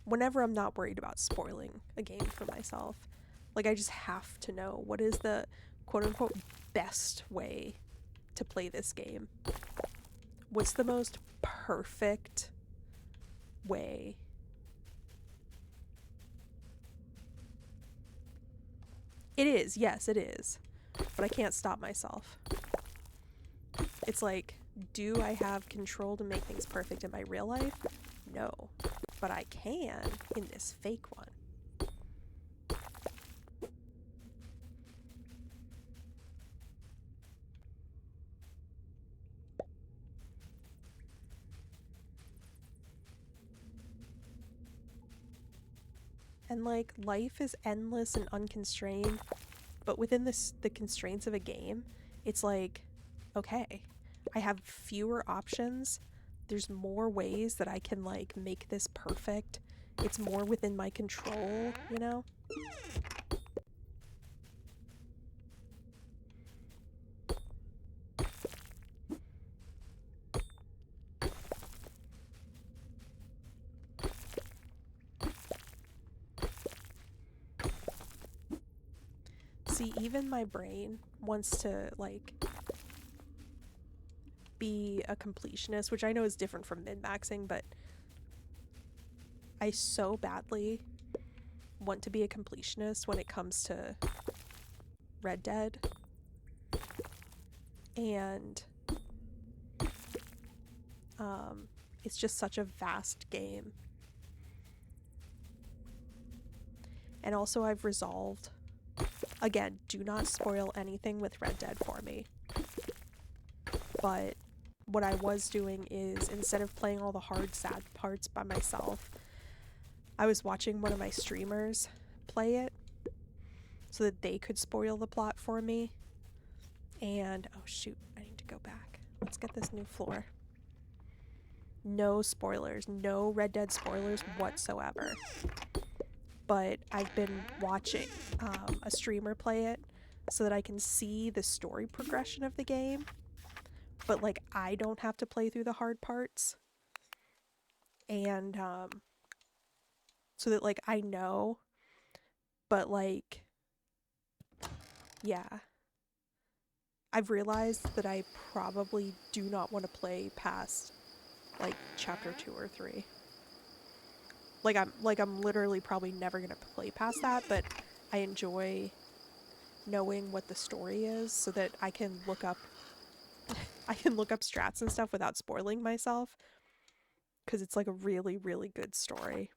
whenever I'm not worried about spoiling a game for myself, like I just have to know what is the quote-unquote best way to play this game. What's the most perfect way? It is, yes, it is. But I can't stop myself. It's like, do I have control to make things perfect in my real life? No. But I can in this fake one. And like, life is endless and unconstrained, but within the constraints of a game, it's like, okay, I have fewer options. There's more ways that I can like make this perfect. It's more within my control, you know? See, even my brain wants to like be a completionist, which I know is different from min-maxing, but I so badly want to be a completionist when it comes to Red Dead. And it's just such a vast game. And also I've resolved, again, do not spoil anything with Red Dead for me. But what I was doing is, instead of playing all the hard, sad parts by myself, I was watching one of my streamers play it so that they could spoil the plot for me. And, oh shoot, I need to go back. Let's get this new floor. No spoilers, no Red Dead spoilers whatsoever. But I've been watching a streamer play it so that I can see the story progression of the game. But like, I don't have to play through the hard parts. And so that like I know. But like, yeah. I've realized that I probably do not want to play past like chapter 2 or 3. Like I'm literally probably never gonna play past that, but I enjoy knowing what the story is so that I can look up strats and stuff without spoiling myself, because it's like a really, really good story.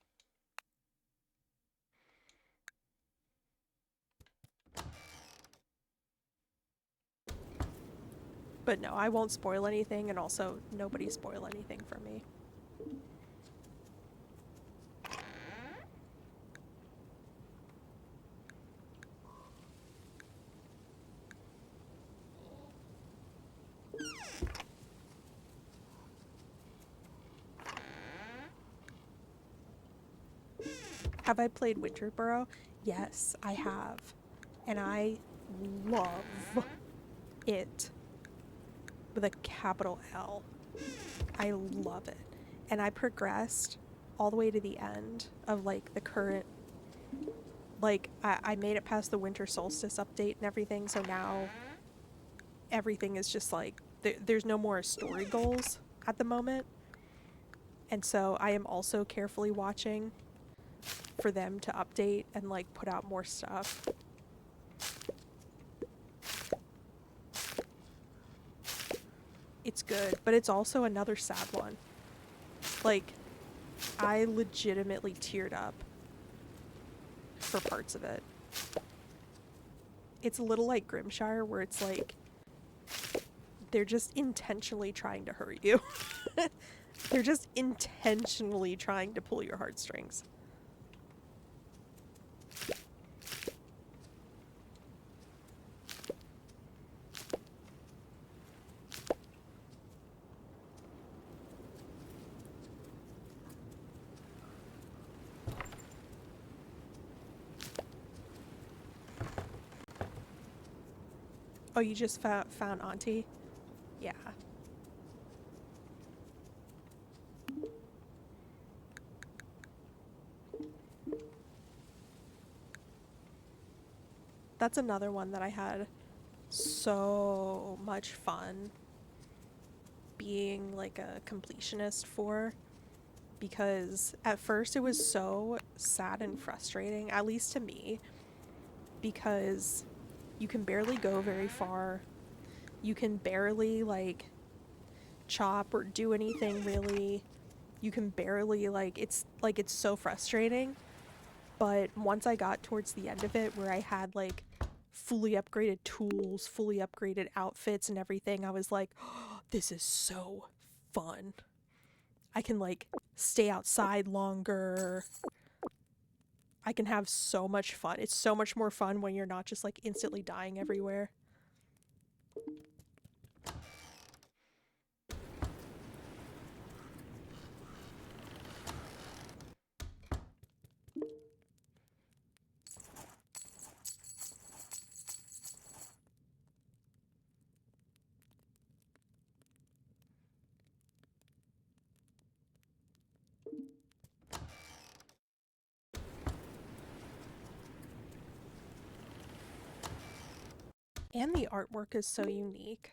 But no, I won't spoil anything, and also nobody spoil anything for me. Have I played Winterborough? Yes, I have. And I love it. With a capital L. I love it. And I progressed all the way to the end of like the current, like I made it past the winter solstice update and everything, so now everything is just like, there's no more story goals at the moment. And so I am also carefully watching for them to update and like put out more stuff. It's good, but it's also another sad one. Like, I legitimately teared up for parts of it. It's a little like Grimshire, where it's like, they're just intentionally trying to hurt you. They're just intentionally trying to pull your heartstrings. Oh, you just found Auntie? Yeah. That's another one that I had so much fun being like a completionist for, because at first it was so sad and frustrating, at least to me, because you can barely go very far. You can barely like chop or do anything really. You can barely it's so frustrating. But once I got towards the end of it where I had like fully upgraded tools, fully upgraded outfits and everything, I was like, oh, this is so fun. I can like stay outside longer. I can have so much fun. It's so much more fun when you're not just like instantly dying everywhere. And the artwork is so unique.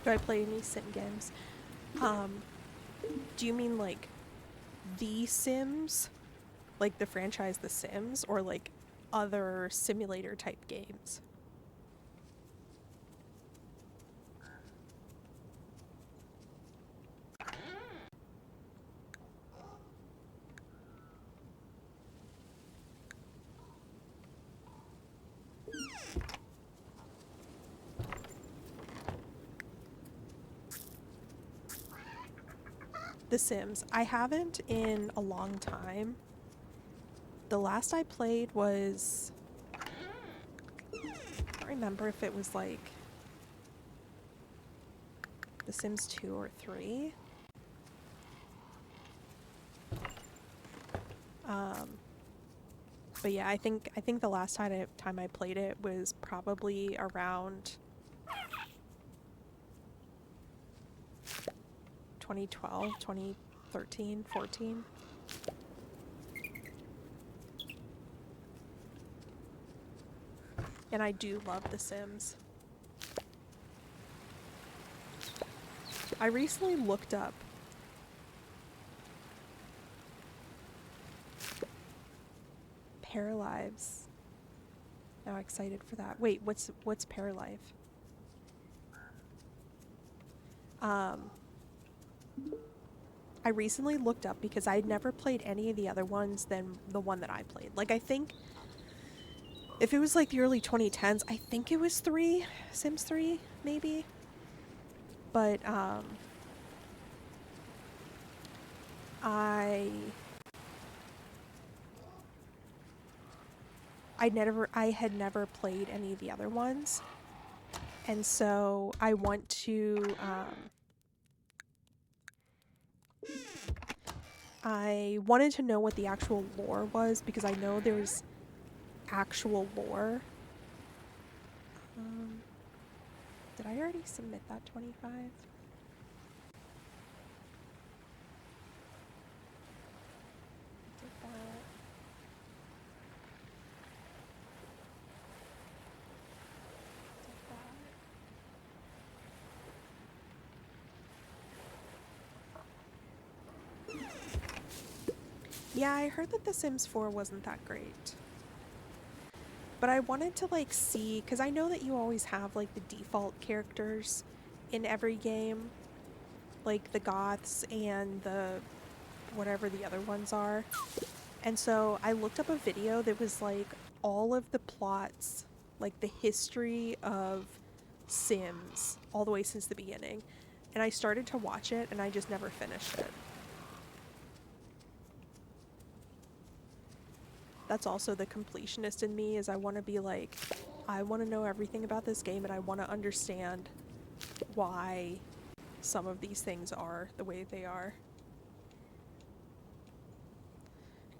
Do I play any sim games? Um, do you mean like The Sims? Like the franchise The Sims, or like other simulator type games? The Sims. I haven't in a long time. The last I played was, I don't remember if it was like The Sims 2 or 3. But yeah, I think the last time I played it was probably around 2012, 2013, 14. And I do love The Sims. I recently looked up Paralives. Now excited for that. Wait, what's Paralive? I recently looked up because I'd never played any of the other ones than the one that I played. Like, I think if it was like the early 2010s, I think it was 3, Sims 3, maybe. But, I had never played any of the other ones. And so I want to, I wanted to know what the actual lore was, because I know there's actual lore. Did I already submit that 25? Did that. Yeah, I heard that The Sims 4 wasn't that great. But I wanted to like see, because I know that you always have like the default characters in every game. like the goths and the whatever the other ones are. And so I looked up a video that was like all of the plots, like the history of Sims all the way since the beginning. And I started to watch it and I just never finished it. That's also the completionist in me, is I want to be like, I want to know everything about this game and I want to understand why some of these things are the way they are.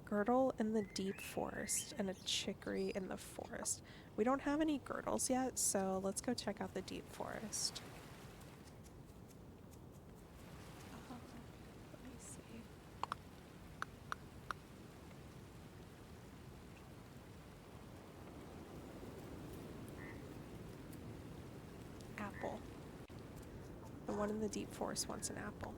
Girdle in the deep forest and a chicory in the forest. We don't have any girdles yet, so let's go check out the deep forest. Let me see. Apple. The one in the deep forest wants an apple.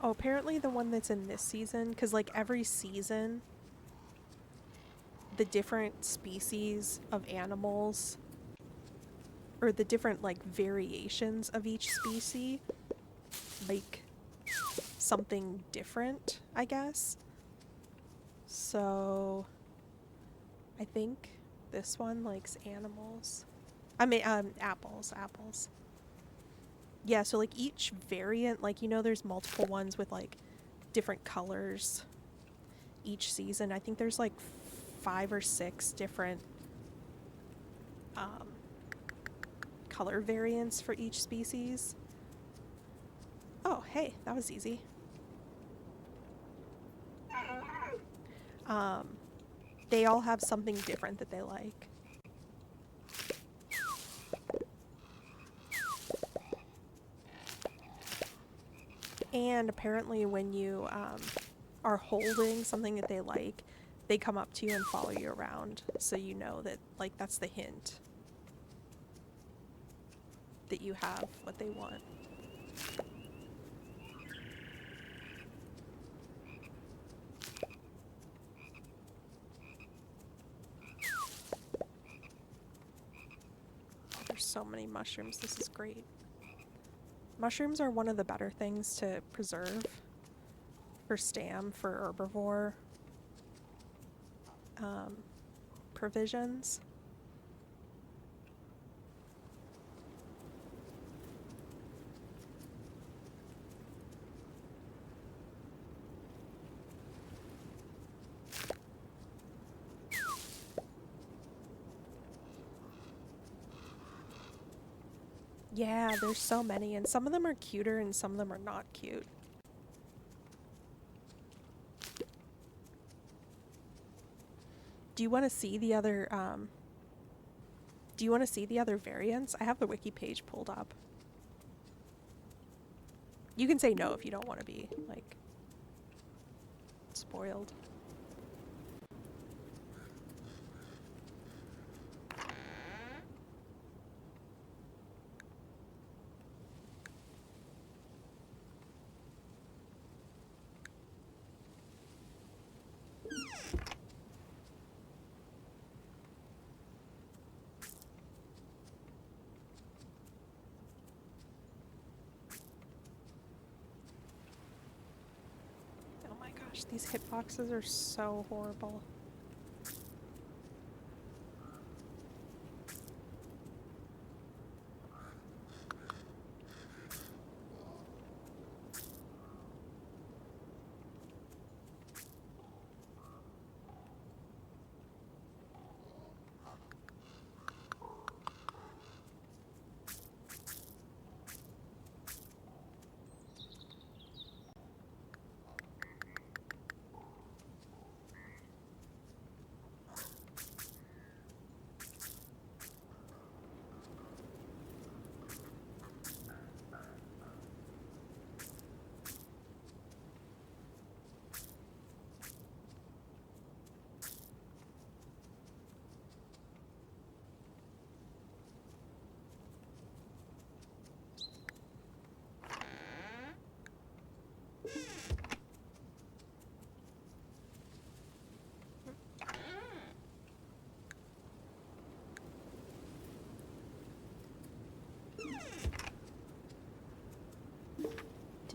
Oh, apparently the one that's in this season, because like every season, the different species of animals, or the different like variations of each species, like something different, I guess. So I think this one likes animals. I mean, apples. Yeah, so like each variant, like, you know, there's multiple ones with like different colors each season. I think there's like 5 or 6 different color variants for each species. Oh, hey, that was easy. They all have something different that they like. And apparently when you are holding something that they like, they come up to you and follow you around, so you know that, like, that's the hint that you have what they want. Oh, there's so many mushrooms. This is great. Mushrooms are one of the better things to preserve for for herbivore provisions. Yeah, there's so many, and some of them are cuter and some of them are not cute. Do you want to see the other variants? I have the wiki page pulled up. You can say no if you don't want to be, like, spoiled. Oh my gosh, these hitboxes are so horrible.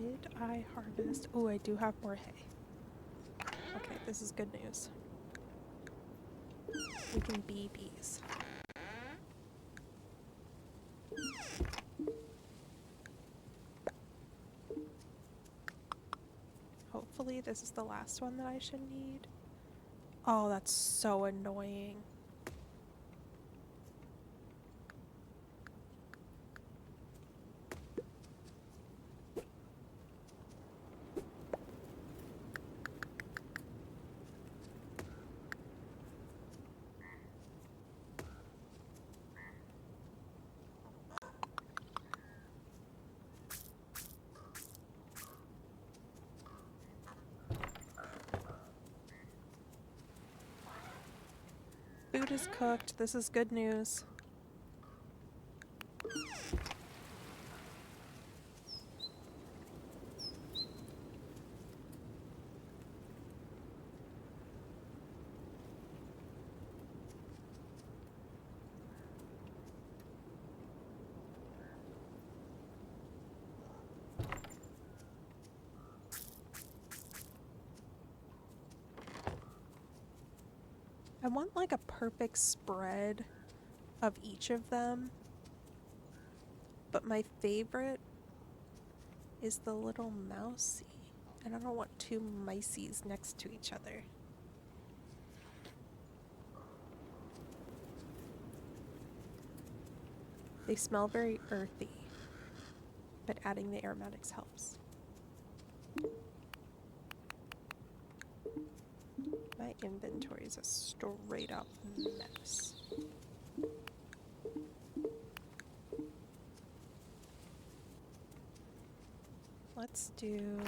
Did I harvest? Oh, I do have more hay. Okay, this is good news. We can bee bees. Hopefully this is the last one that I should need. Oh, that's so annoying. Food is cooked. This is good news. I want like a perfect spread of each of them. But my favorite is the little mousey. And I don't want two miceies next to each other. They smell very earthy, but adding the aromatics helps. My inventory is a straight up mess. Let's do...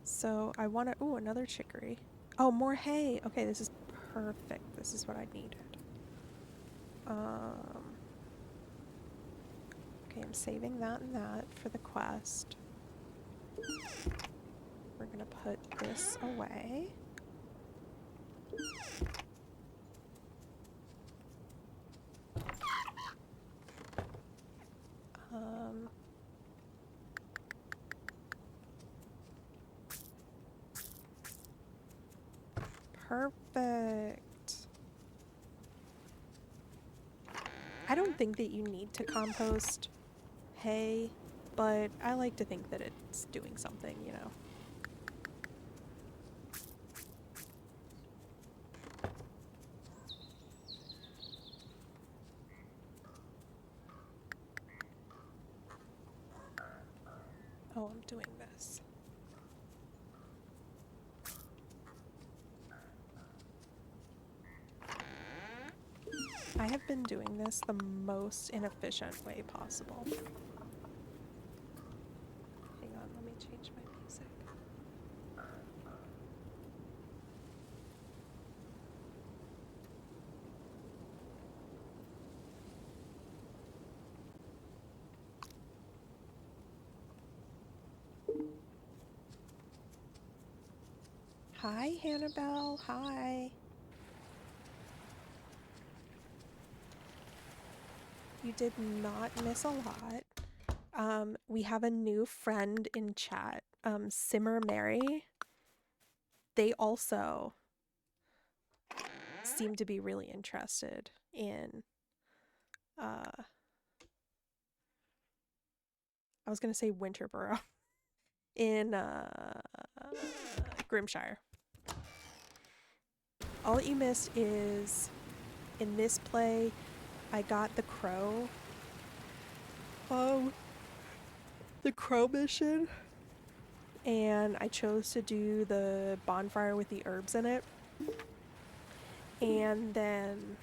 So I want to... Ooh, another chicory. Oh, more hay. Okay, this is perfect. This is what I needed. Okay, I'm saving that and that for the quest. We're gonna put this away. Perfect. I don't think that you need to compost hay, but I like to think that it's doing something, you know. Oh, I'm doing this. I have been doing this the most inefficient way possible. Hang on, let me change my music. Hi, Hannibal. Hi. You did not miss a lot. We have a new friend in chat, Simmer Mary. They also seem to be really interested in, I was gonna say Winterborough, in Grimshire. All that you missed is, in this play, I got the crow. The crow mission. And I chose to do the bonfire with the herbs in it. And then,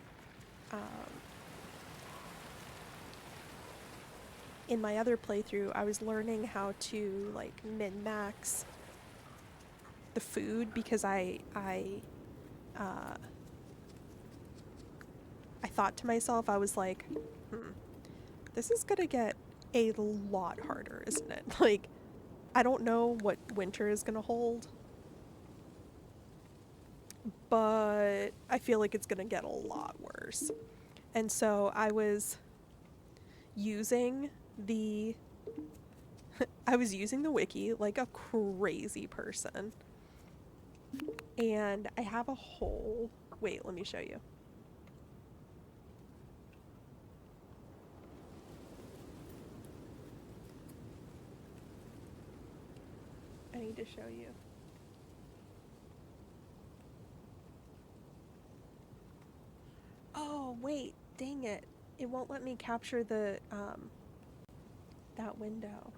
in my other playthrough, I was learning how to, like, min-max the food because I thought to myself, I was like, this is gonna get a lot harder, isn't it? Like, I don't know what winter is gonna hold, but I feel like it's gonna get a lot worse. And so I was using the I was using the wiki like a crazy person. And I have a whole. Wait, let me show you. I need to show you. Oh, wait, dang it. It won't let me capture the that window.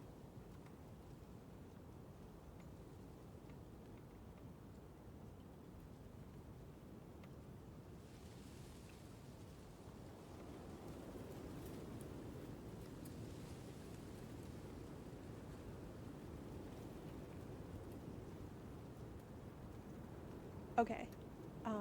Okay. Um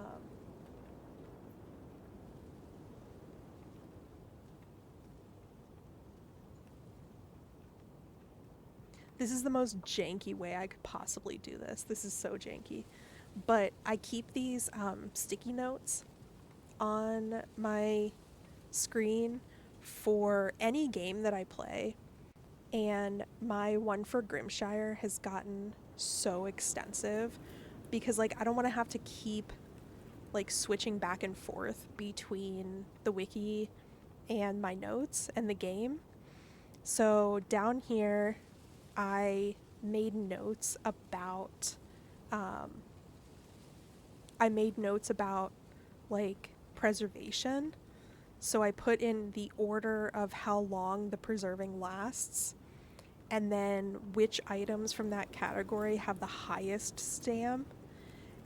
This is the most janky way I could possibly do this. This is so janky. But I keep these sticky notes on my screen for any game that I play. And my one for Grimshire has gotten so extensive because like I don't want to have to keep like switching back and forth between the wiki and my notes and the game. So down here I made notes about um, I made notes about like preservation. So I put in the order of how long the preserving lasts and then which items from that category have the highest stam.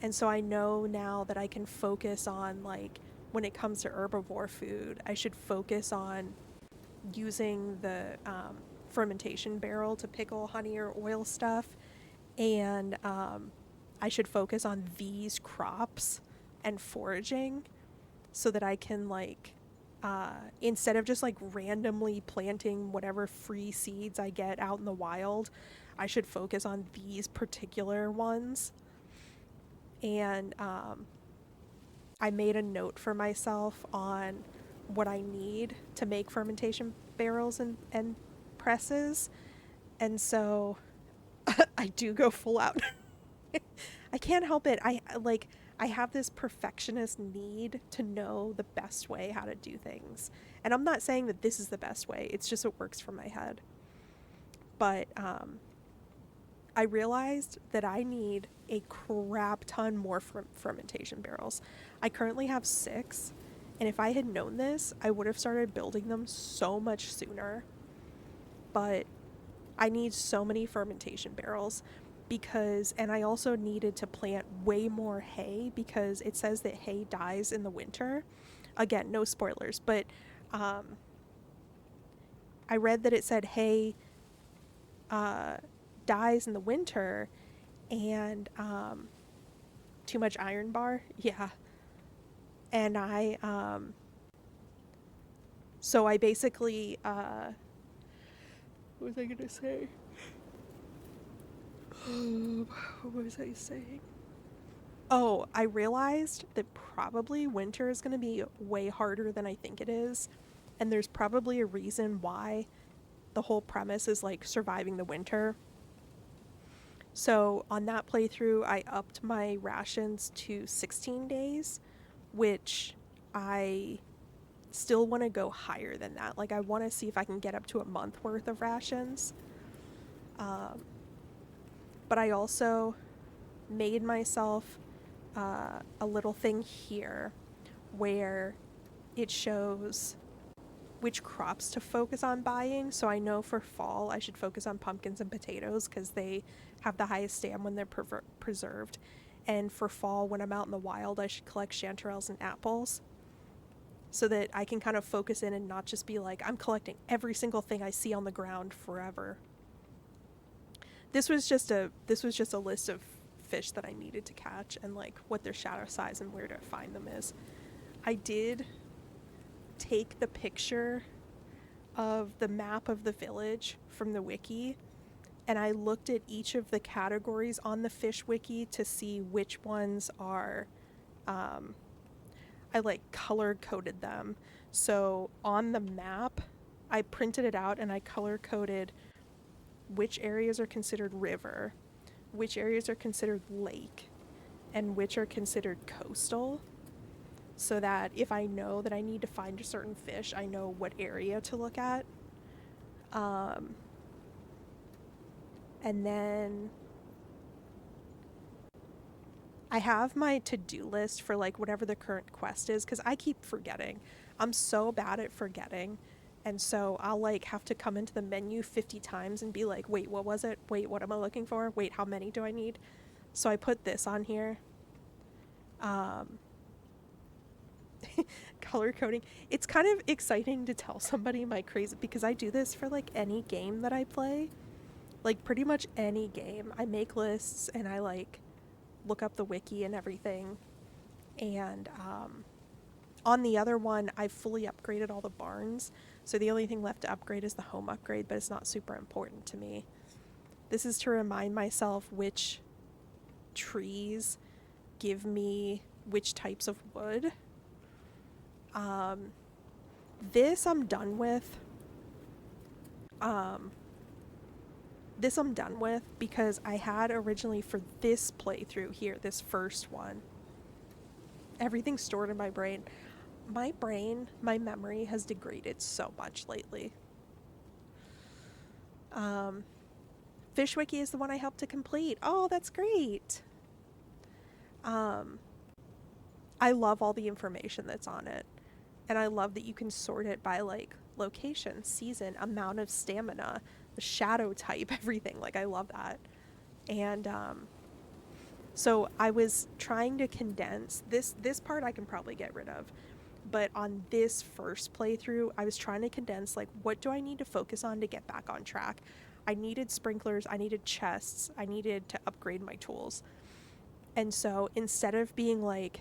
And so I know now that I can focus on like when it comes to herbivore food, I should focus on using the fermentation barrel to pickle honey or oil stuff, and I should focus on these crops and foraging so that I can like instead of just like randomly planting whatever free seeds I get out in the wild, I should focus on these particular ones. And I made a note for myself on what I need to make fermentation barrels and presses. And so I do go full out. I can't help it. I have this perfectionist need to know the best way how to do things. And I'm not saying that this is the best way. It's just what works for my head. But I realized that I need a crap ton more fermentation barrels. I currently have 6, and if I had known this, I would have started building them so much sooner. But I need so many fermentation barrels because, and I also needed to plant way more hay because it says that hay dies in the winter. Again, no spoilers, but I read that it said hay dies in the winter, and too much iron bar, yeah. And so I basically what was I gonna say? What was I saying? Oh, I realized that probably winter is going to be way harder than I think it is. And there's probably a reason why the whole premise is like surviving the winter. So on that playthrough, I upped my rations to 16 days, which I still want to go higher than that. Like, I want to see if I can get up to a month worth of rations. But I also made myself a little thing here where it shows which crops to focus on buying. So I know for fall I should focus on pumpkins and potatoes because they have the highest stam when they're preserved. And for fall, when I'm out in the wild, I should collect chanterelles and apples so that I can kind of focus in and not just be like, I'm collecting every single thing I see on the ground forever. This was just a list of fish that I needed to catch and like what their shadow size and where to find them is. I did take the picture of the map of the village from the wiki, and I looked at each of the categories on the fish wiki to see which ones are I like color coded them. So on the map, I printed it out and I color coded which areas are considered river, which areas are considered lake, and which are considered coastal, so that if I know that I need to find a certain fish, I know what area to look at. And then I have my to-do list for like whatever the current quest is, because I keep forgetting. I'm so bad at forgetting. And so I'll like have to come into the menu 50 times and be like, wait, what was it? Wait, what am I looking for? Wait, how many do I need? So I put this on here. Color coding. It's kind of exciting to tell somebody my crazy, because I do this for like any game that I play. Like pretty much any game. I make lists and I like look up the wiki and everything. And on the other one, I've fully upgraded all the barns. So the only thing left to upgrade is the home upgrade, but it's not super important to me. This is to remind myself which trees give me which types of wood. This I'm done with. This I'm done with because I had originally for this playthrough here, this first one, everything's stored in my brain. My memory has degraded so much lately. Fishwiki is the one I helped to complete. Oh, that's great. I love all the information that's on it. And I love that you can sort it by like location, season, amount of stamina, the shadow type, everything. Like I love that. And so I was trying to condense this part I can probably get rid of. But on this first playthrough, I was trying to condense like what do I need to focus on to get back on track? I needed sprinklers, I needed chests, I needed to upgrade my tools. And so instead of being like,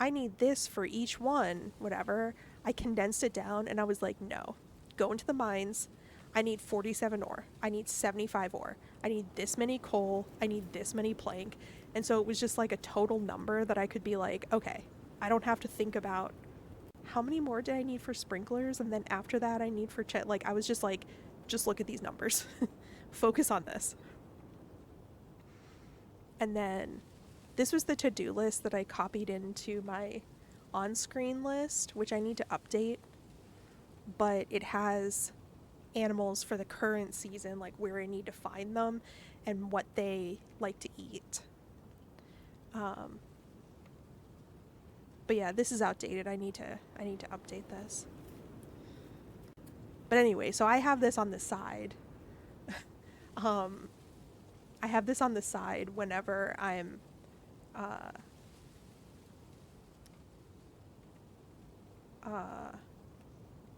I need this for each one, whatever, I condensed it down and I was like, no, go into the mines. I need 47 ore. I need 75 ore. I need this many coal. I need this many plank. And so it was just like a total number that I could be like, okay, I don't have to think about how many more did I need for sprinklers, and then after that I need for like I was just like, just look at these numbers. Focus on this. And then this was the to-do list that I copied into my on-screen list, which I need to update, but it has animals for the current season, like where I need to find them and what they like to eat. But yeah, this is outdated. I need to update this. But anyway, so I have this on the side. I have this on the side whenever I'm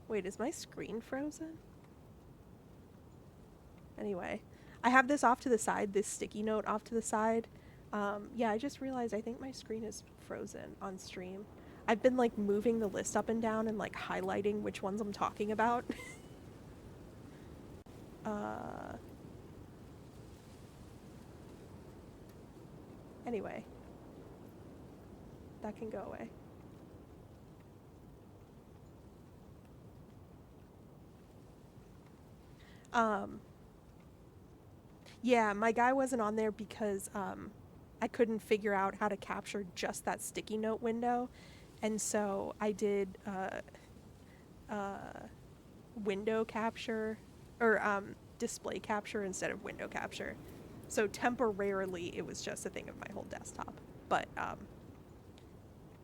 wait, is my screen frozen? Anyway, I have this off to the side, this sticky note off to the side. Yeah, I just realized I think my screen is frozen on stream. I've been like moving the list up and down and like highlighting which ones I'm talking about. Anyway, that can go away. Yeah, my guy wasn't on there because I couldn't figure out how to capture just that sticky note window, and so I did window capture or display capture instead of window capture. So temporarily it was just a thing of my whole desktop. But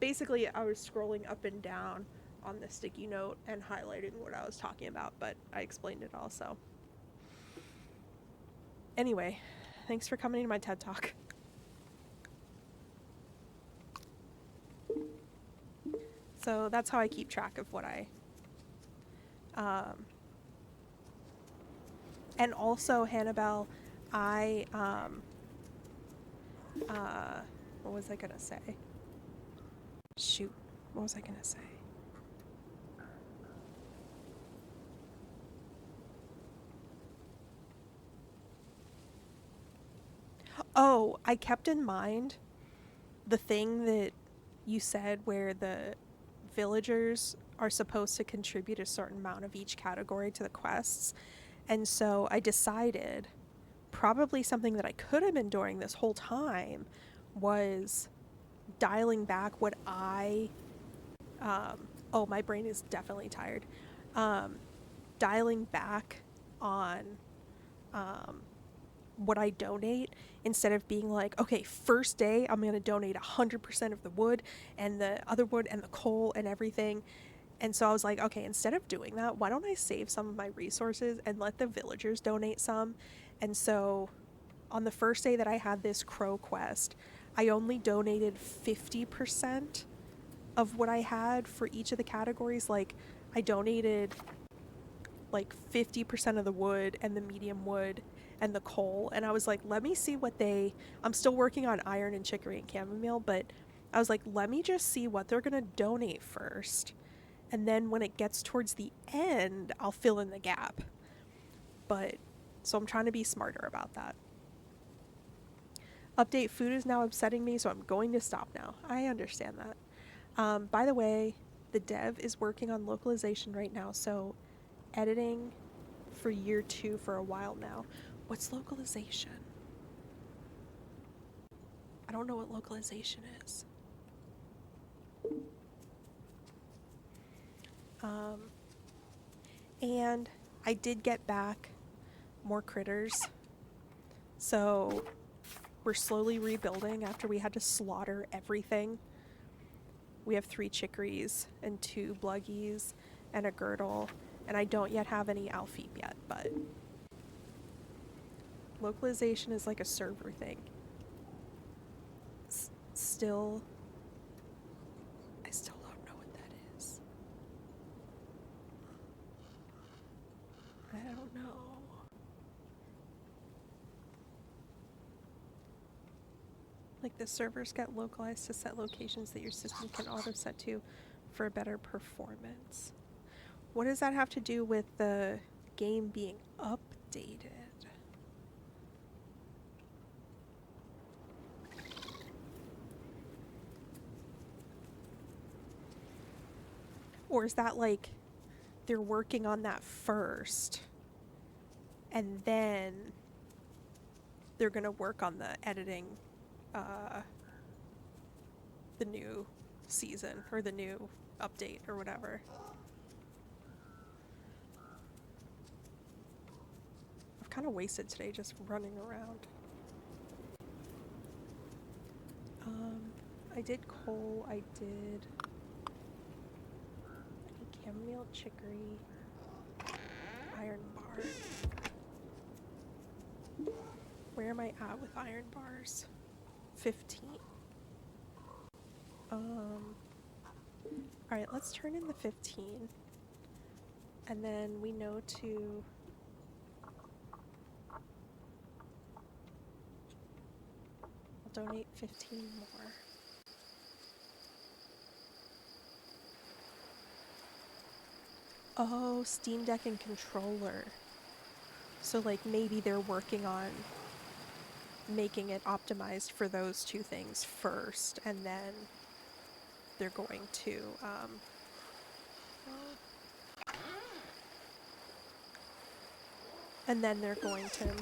basically I was scrolling up and down on the sticky note and highlighting what I was talking about, but I explained it all. So anyway, thanks for coming to my TED Talk. So that's how I keep track of what I and also Hannibal, I what was I gonna say? Shoot, what was I gonna say? Oh, I kept in mind the thing that you said where the villagers are supposed to contribute a certain amount of each category to the quests. And so I decided probably something that I could have been doing this whole time was dialing back what oh, my brain is definitely tired. Um, Dialing back on um, what I donate instead of being like, okay, first day I'm going to donate 100% of the wood and the other wood and the coal and everything. And so I was like, okay, instead of doing that, why don't I save some of my resources and let the villagers donate some? And so on the first day that I had this crow quest, I only donated 50% of what I had for each of the categories. Like, I donated like 50% of the wood and the medium wood and the coal. And I was like, let me see what I'm still working on iron and chicory and chamomile, but I was like, let me just see what they're going to donate first. And then when it gets towards the end, I'll fill in the gap. But so I'm trying to be smarter about that. Update food is now upsetting me, so I'm going to stop now. I understand that. By the way, the dev is working on localization right now, so editing for year 2 for a while now. What's localization? I don't know what localization is. Um, and I did get back more critters, so we're slowly rebuilding after we had to slaughter everything. We have 3 chicories and 2 bluggies and a girdle, and I don't yet have any alfeep yet, but localization is like a server thing. Still, I still don't know what that is. I don't know. Like, the servers get localized to set locations that your system can auto set to for a better performance. What does that have to do with the game being updated? Or is that like they're working on that first and then they're going to work on the editing the new season or the new update or whatever? I've kind of wasted today just running around. I did coal, I did chamomile, chicory, iron bar. Where am I at with iron bars? 15. Alright, let's turn in the 15. And then we know to I'll donate 15 more. Oh, Steam Deck and controller. So like maybe they're working on making it optimized for those 2 things first, and then they're going to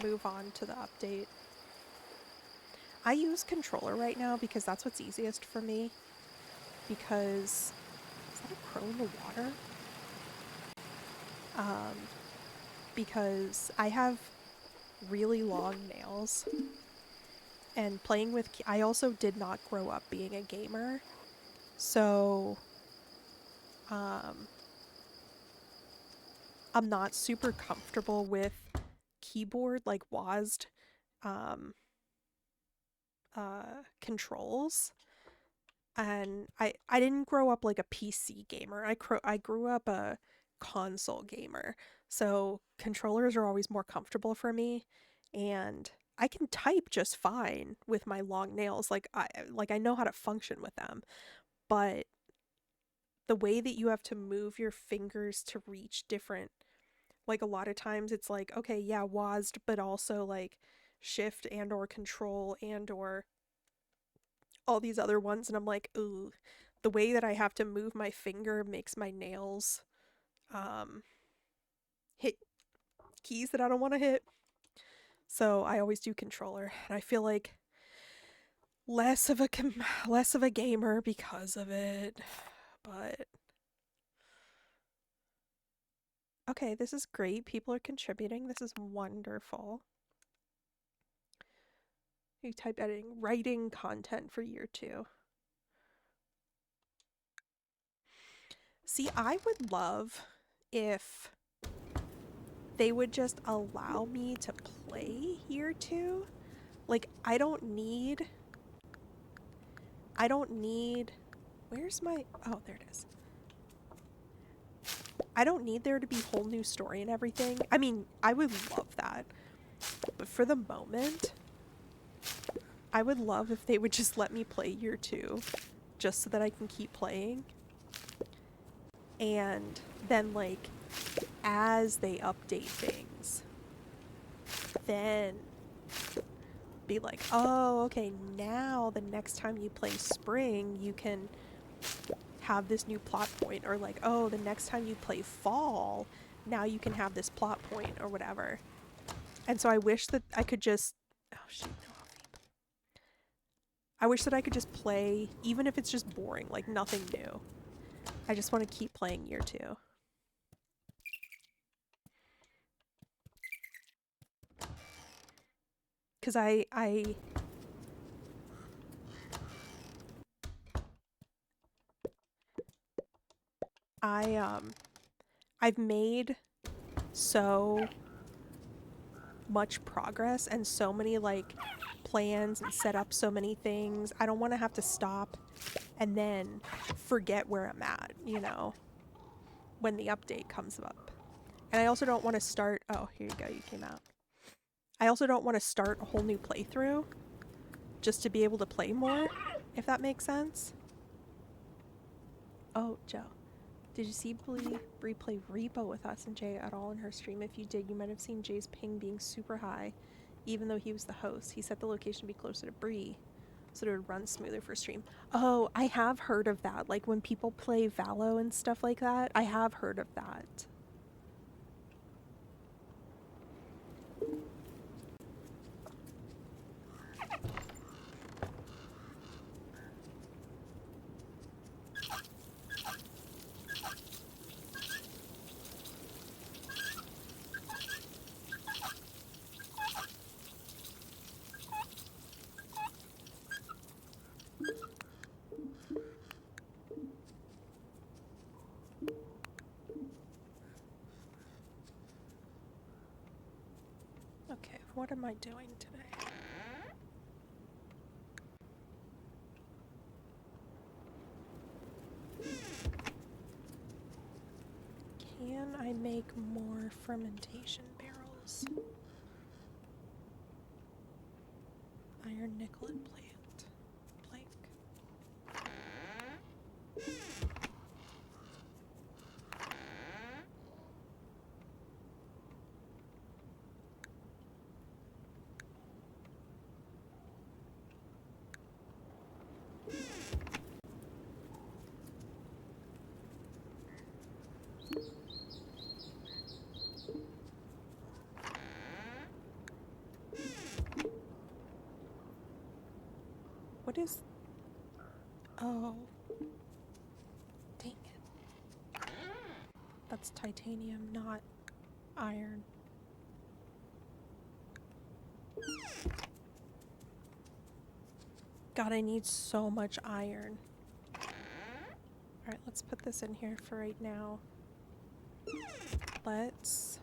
move on to the update. I use controller right now because that's what's easiest for me. Because is that a crow in the water? Because I have really long nails, and playing with I also did not grow up being a gamer, so I'm not super comfortable with keyboard like WASD controls. And I didn't grow up like a PC gamer. I grew up a console gamer. So controllers are always more comfortable for me, and I can type just fine with my long nails. Like I know how to function with them. But the way that you have to move your fingers to reach different, like, a lot of times it's like, okay, yeah, WASD, but also like shift and or control and or all these other ones, and I'm like, ooh, the way that I have to move my finger makes my nails hit keys that I don't want to hit. So I always do controller, and I feel like less of a gamer because of it. But okay, this is great. People are contributing. This is wonderful. You type editing, writing content for year 2. See, I would love if they would just allow me to play year 2. Like, I don't need, where's my, oh, there it is. I don't need there to be whole new story and everything. I mean, I would love that. But for the moment, I would love if they would just let me play year 2 just so that I can keep playing. And then, like, as they update things, then be like, oh, okay, now the next time you play spring, you can have this new plot point. Or like, oh, the next time you play fall, now you can have this plot point or whatever. And so I wish that I could just, oh shit, no. I wish that I could just play, even if it's just boring, like nothing new. I just want to keep playing year 2. Because I've made so much progress and so many like plans and set up so many things. I don't want to have to stop and then forget where I'm at, you know, when the update comes up. And I also don't want to start, oh, here you go, you came out. I also don't want to start a whole new playthrough just to be able to play more, if that makes sense. Oh, Joe, did you see Bree play Repo with us and Jay at all in her stream? If you did, you might have seen Jay's ping being super high, even though he was the host. He set the location to be closer to Bree, so it would run smoother for stream. Oh, I have heard of that. Like when people play Valo and stuff like that, I have heard of that. Okay, what am I doing today? Can I make more fermentation barrels? Iron, nickel, and plank. What is... Oh. Dang it. That's titanium, not iron. God, I need so much iron. Alright, let's put this in here for right now. Let's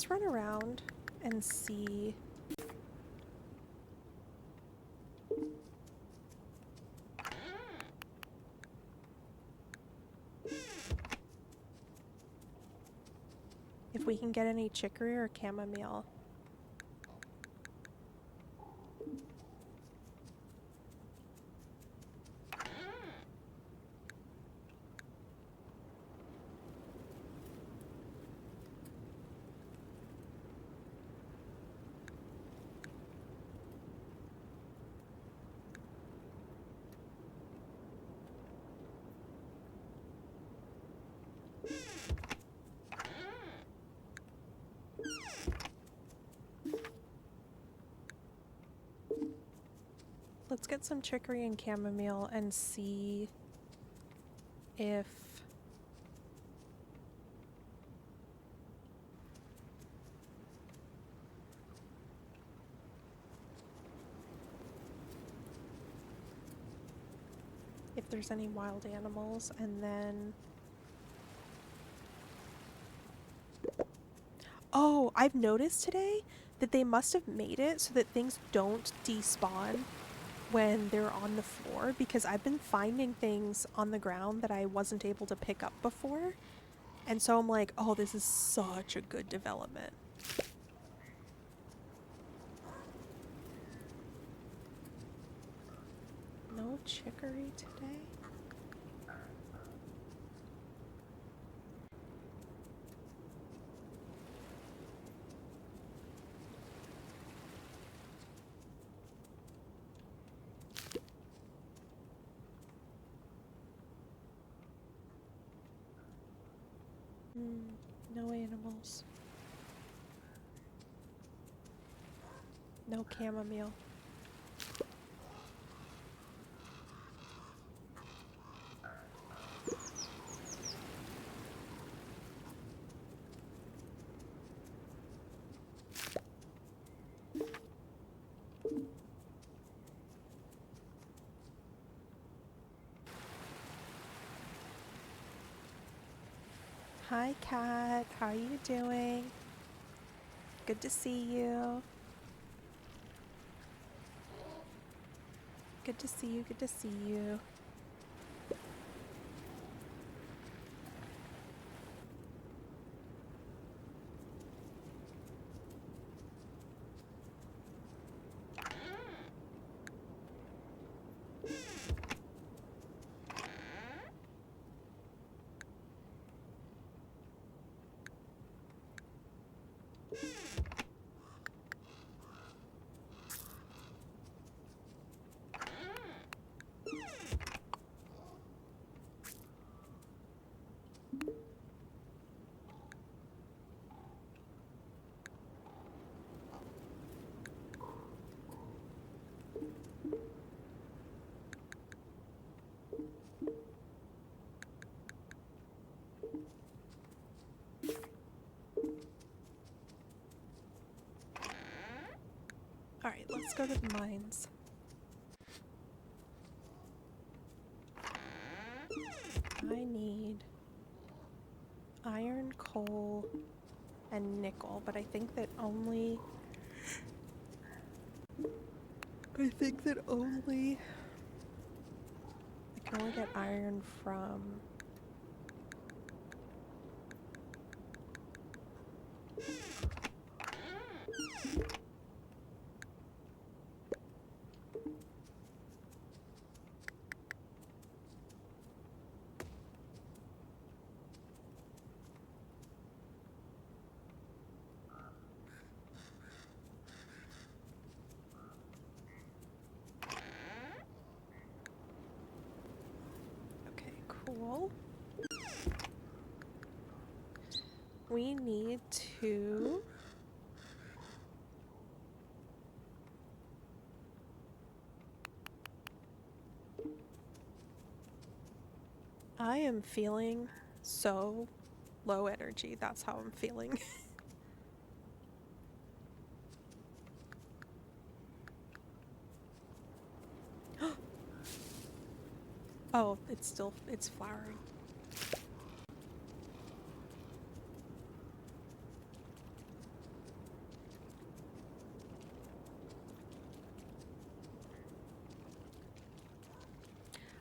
run around and see. If we can get any chicory or chamomile. let's get some chicory and chamomile and see if there's any wild animals. And then oh, I've noticed today that they must have made it so that things don't despawn when they're on the floor, because I've been finding things on the ground that I wasn't able to pick up before. And so I'm like, oh, this is such a good development. No chicory today? No animals. No chamomile. Hi, cat. How are you doing? Good to see you. Good to see you. Good to see you. Alright, let's go to the mines. I need iron, coal, and nickel, but I think that only... I can only get iron from... Okay, cool. We need to... I am feeling so low energy. That's how I'm feeling. Oh, it's flowering.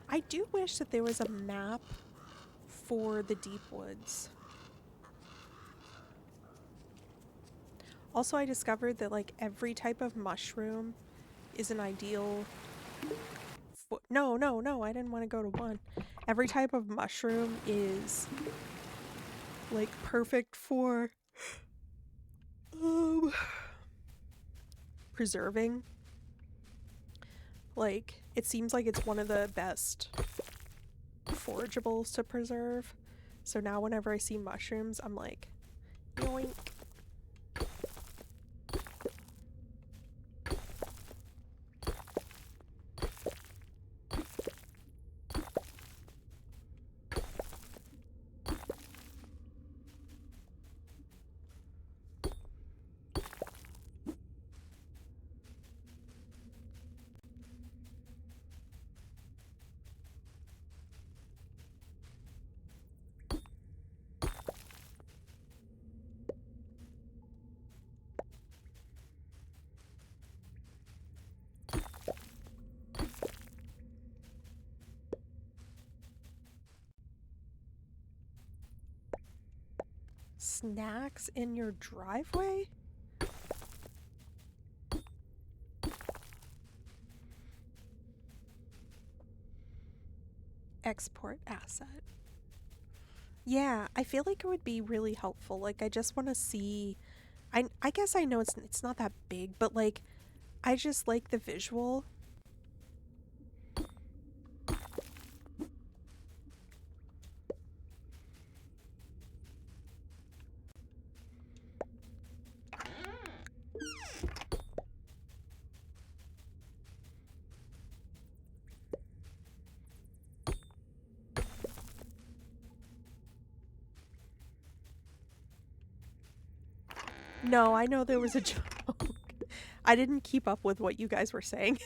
I do wish that there was a map for the deep woods. Also, I discovered that like every type of mushroom is an ideal... No, I didn't want to go to one. Every type of mushroom is like perfect for preserving. Like, it seems like it's one of the best forageables to preserve. So now whenever I see mushrooms, I'm like, yoink. snacks in your driveway? Export asset. Yeah, I feel like it would be really helpful. Like, I just want to see. I guess I know it's not that big, but like, I just like the visual. No, I know there was a joke. I didn't keep up with what you guys were saying.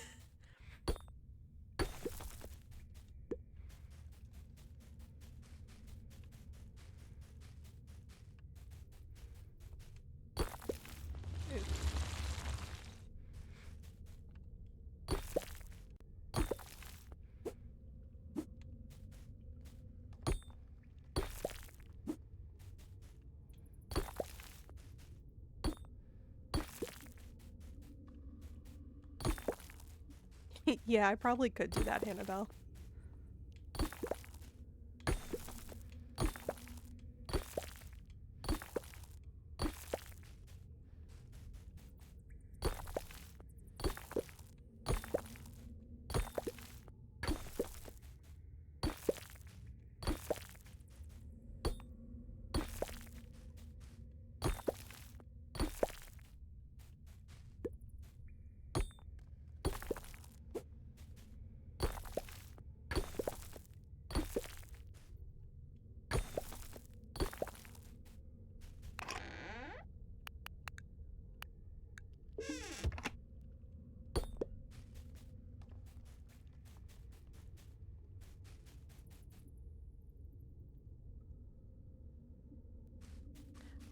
Yeah, I probably could do that, Annabelle.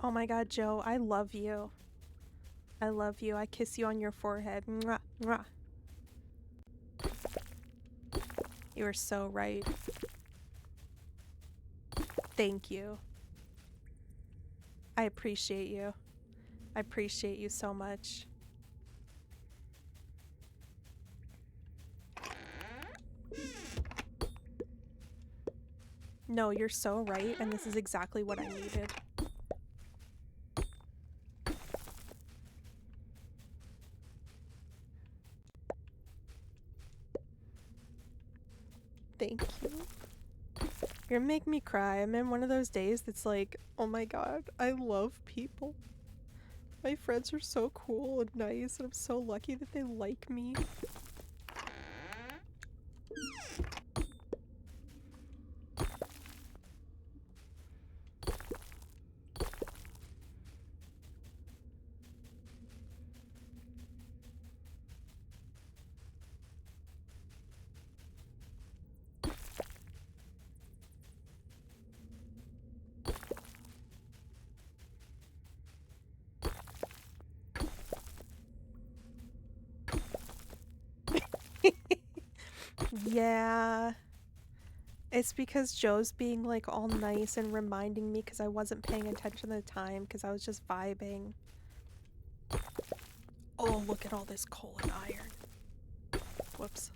Oh my god, Joe, I love you. I love you. I kiss you on your forehead. Mwah, mwah. You are so right. Thank you. I appreciate you. I appreciate you so much. No, you're so right, and this is exactly what I needed. Thank you. You're gonna make me cry. I'm in one of those days that's like, oh my god, I love people. My friends are so cool and nice, and I'm so lucky that they like me. Yeah. It's because Joe's being like all nice and reminding me because I wasn't paying attention at the time because I was just vibing. Oh, look at all this coal and iron. Whoops.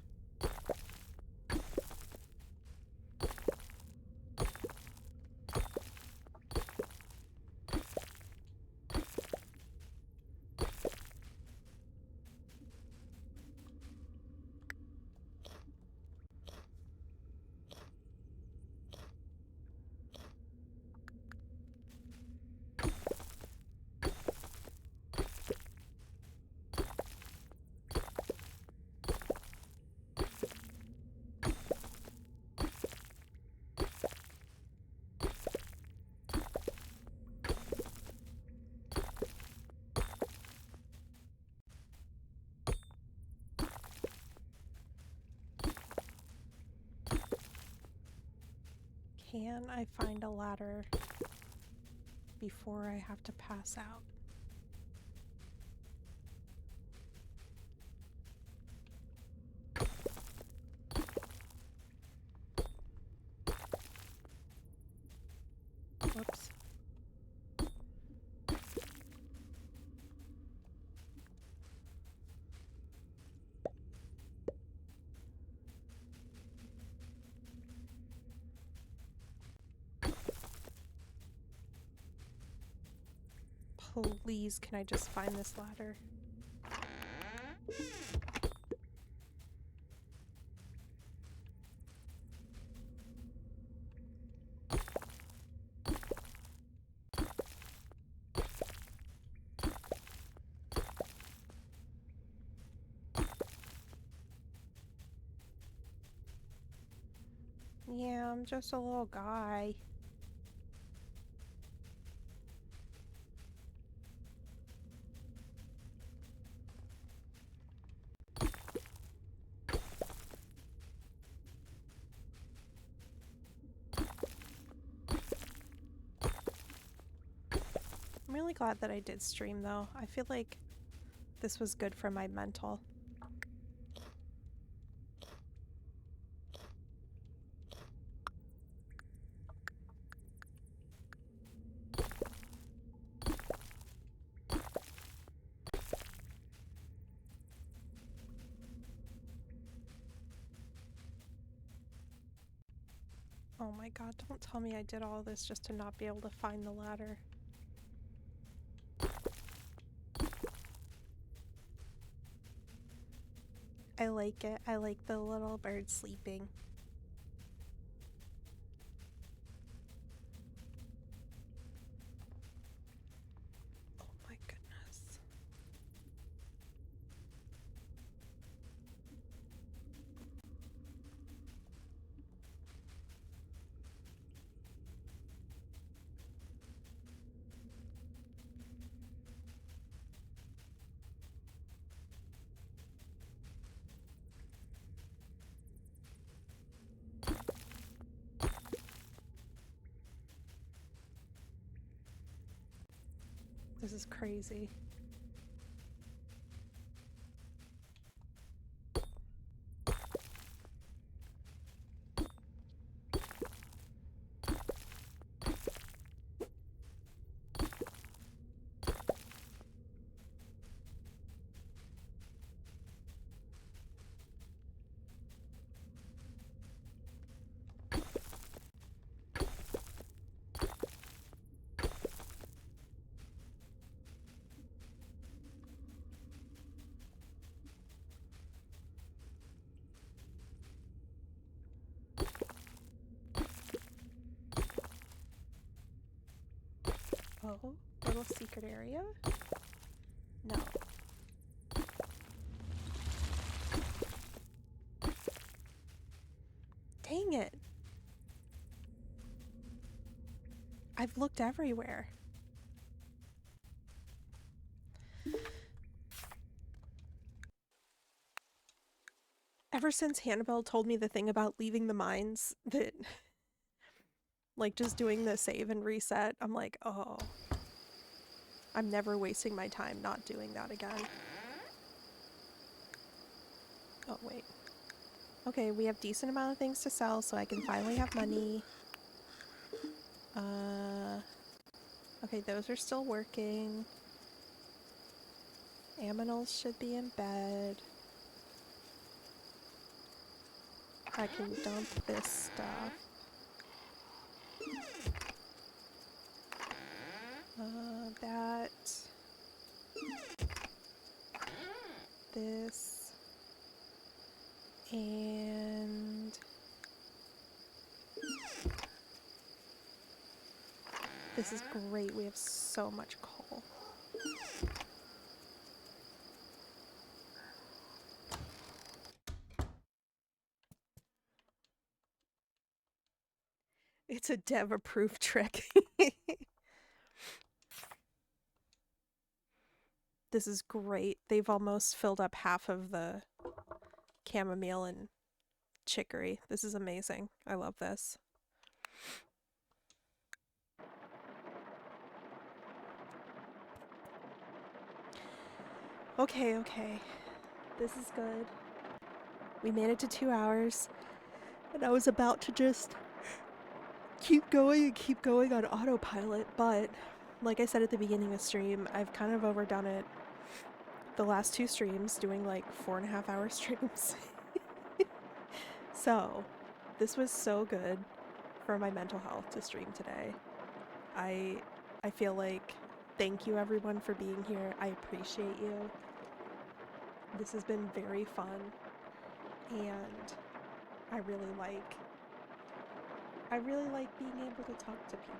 Can I find a ladder before I have to pass out? Whoops. Please, can I just find this ladder? Yeah, I'm just a little guy. I'm really glad that I did stream though. I feel like this was good for my mental. Oh my god, don't tell me I did all this just to not be able to find the ladder. I like it. I like the little bird sleeping. Oh my goodness. This is crazy. Oh, little secret area? No. Dang it. I've looked everywhere. Ever since Hannibal told me the thing about leaving the mines, that like just doing the save and reset, I'm like, oh, I'm never wasting my time not doing that again. Oh, wait. Okay, we have decent amount of things to sell, so I can finally have money. Okay, those are still working. Aminals should be in bed. I can dump this stuff. That. This. And this is great. We have so much coal. It's a dev-approved trick. This is great. They've almost filled up half of the chamomile and chicory. This is amazing. I love this. Okay, okay. This is good. We made it to 2 hours, and I was about to just keep going on autopilot, but like I said at the beginning of stream, I've kind of overdone it the last 2 streams, doing like 4.5 hour streams. So this was so good for my mental health to stream today. I feel like Thank you everyone for being here. I appreciate you. This has been very fun, and I really like being able to talk to people.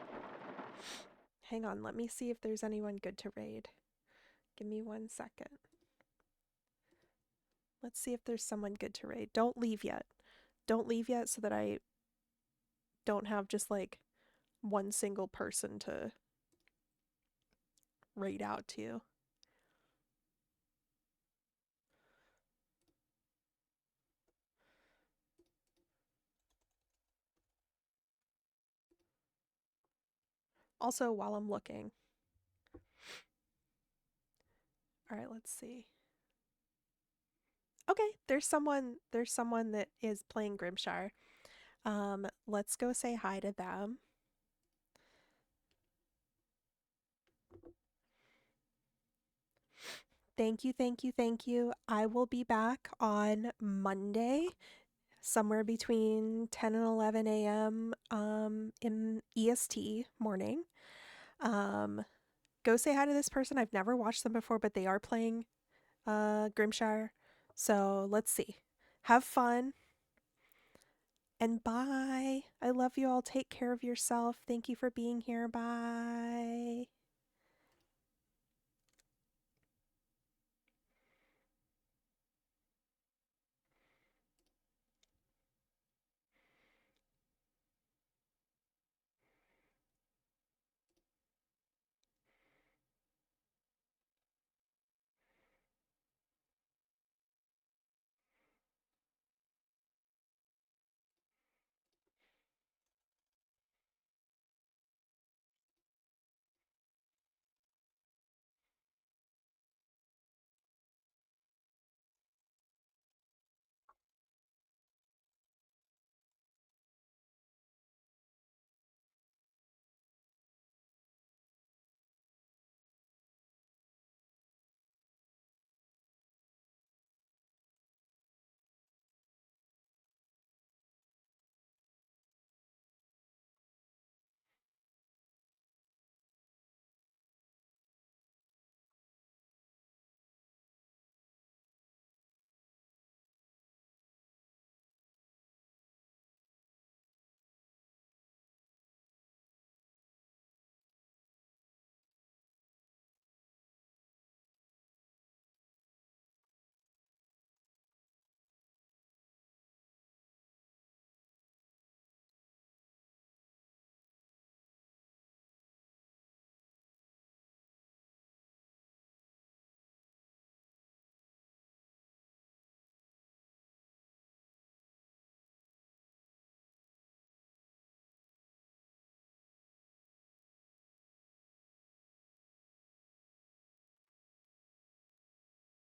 Hang on, let me see if there's anyone good to raid. Give me 1 second. Let's see if there's someone good to raid. Don't leave yet. Don't leave yet so that I don't have just like one single person to raid out to. Also, while I'm looking. All right, let's see. Okay, there's someone that is playing Grimshire. Let's go say hi to them. Thank you, thank you, thank you. I will be back on Monday, somewhere between 10 and 11 a.m. In EST morning. Go say hi to this person. I've never watched them before, but they are playing Grimshire. So let's see. Have fun. And bye. I love you all. Take care of yourself. Thank you for being here. Bye.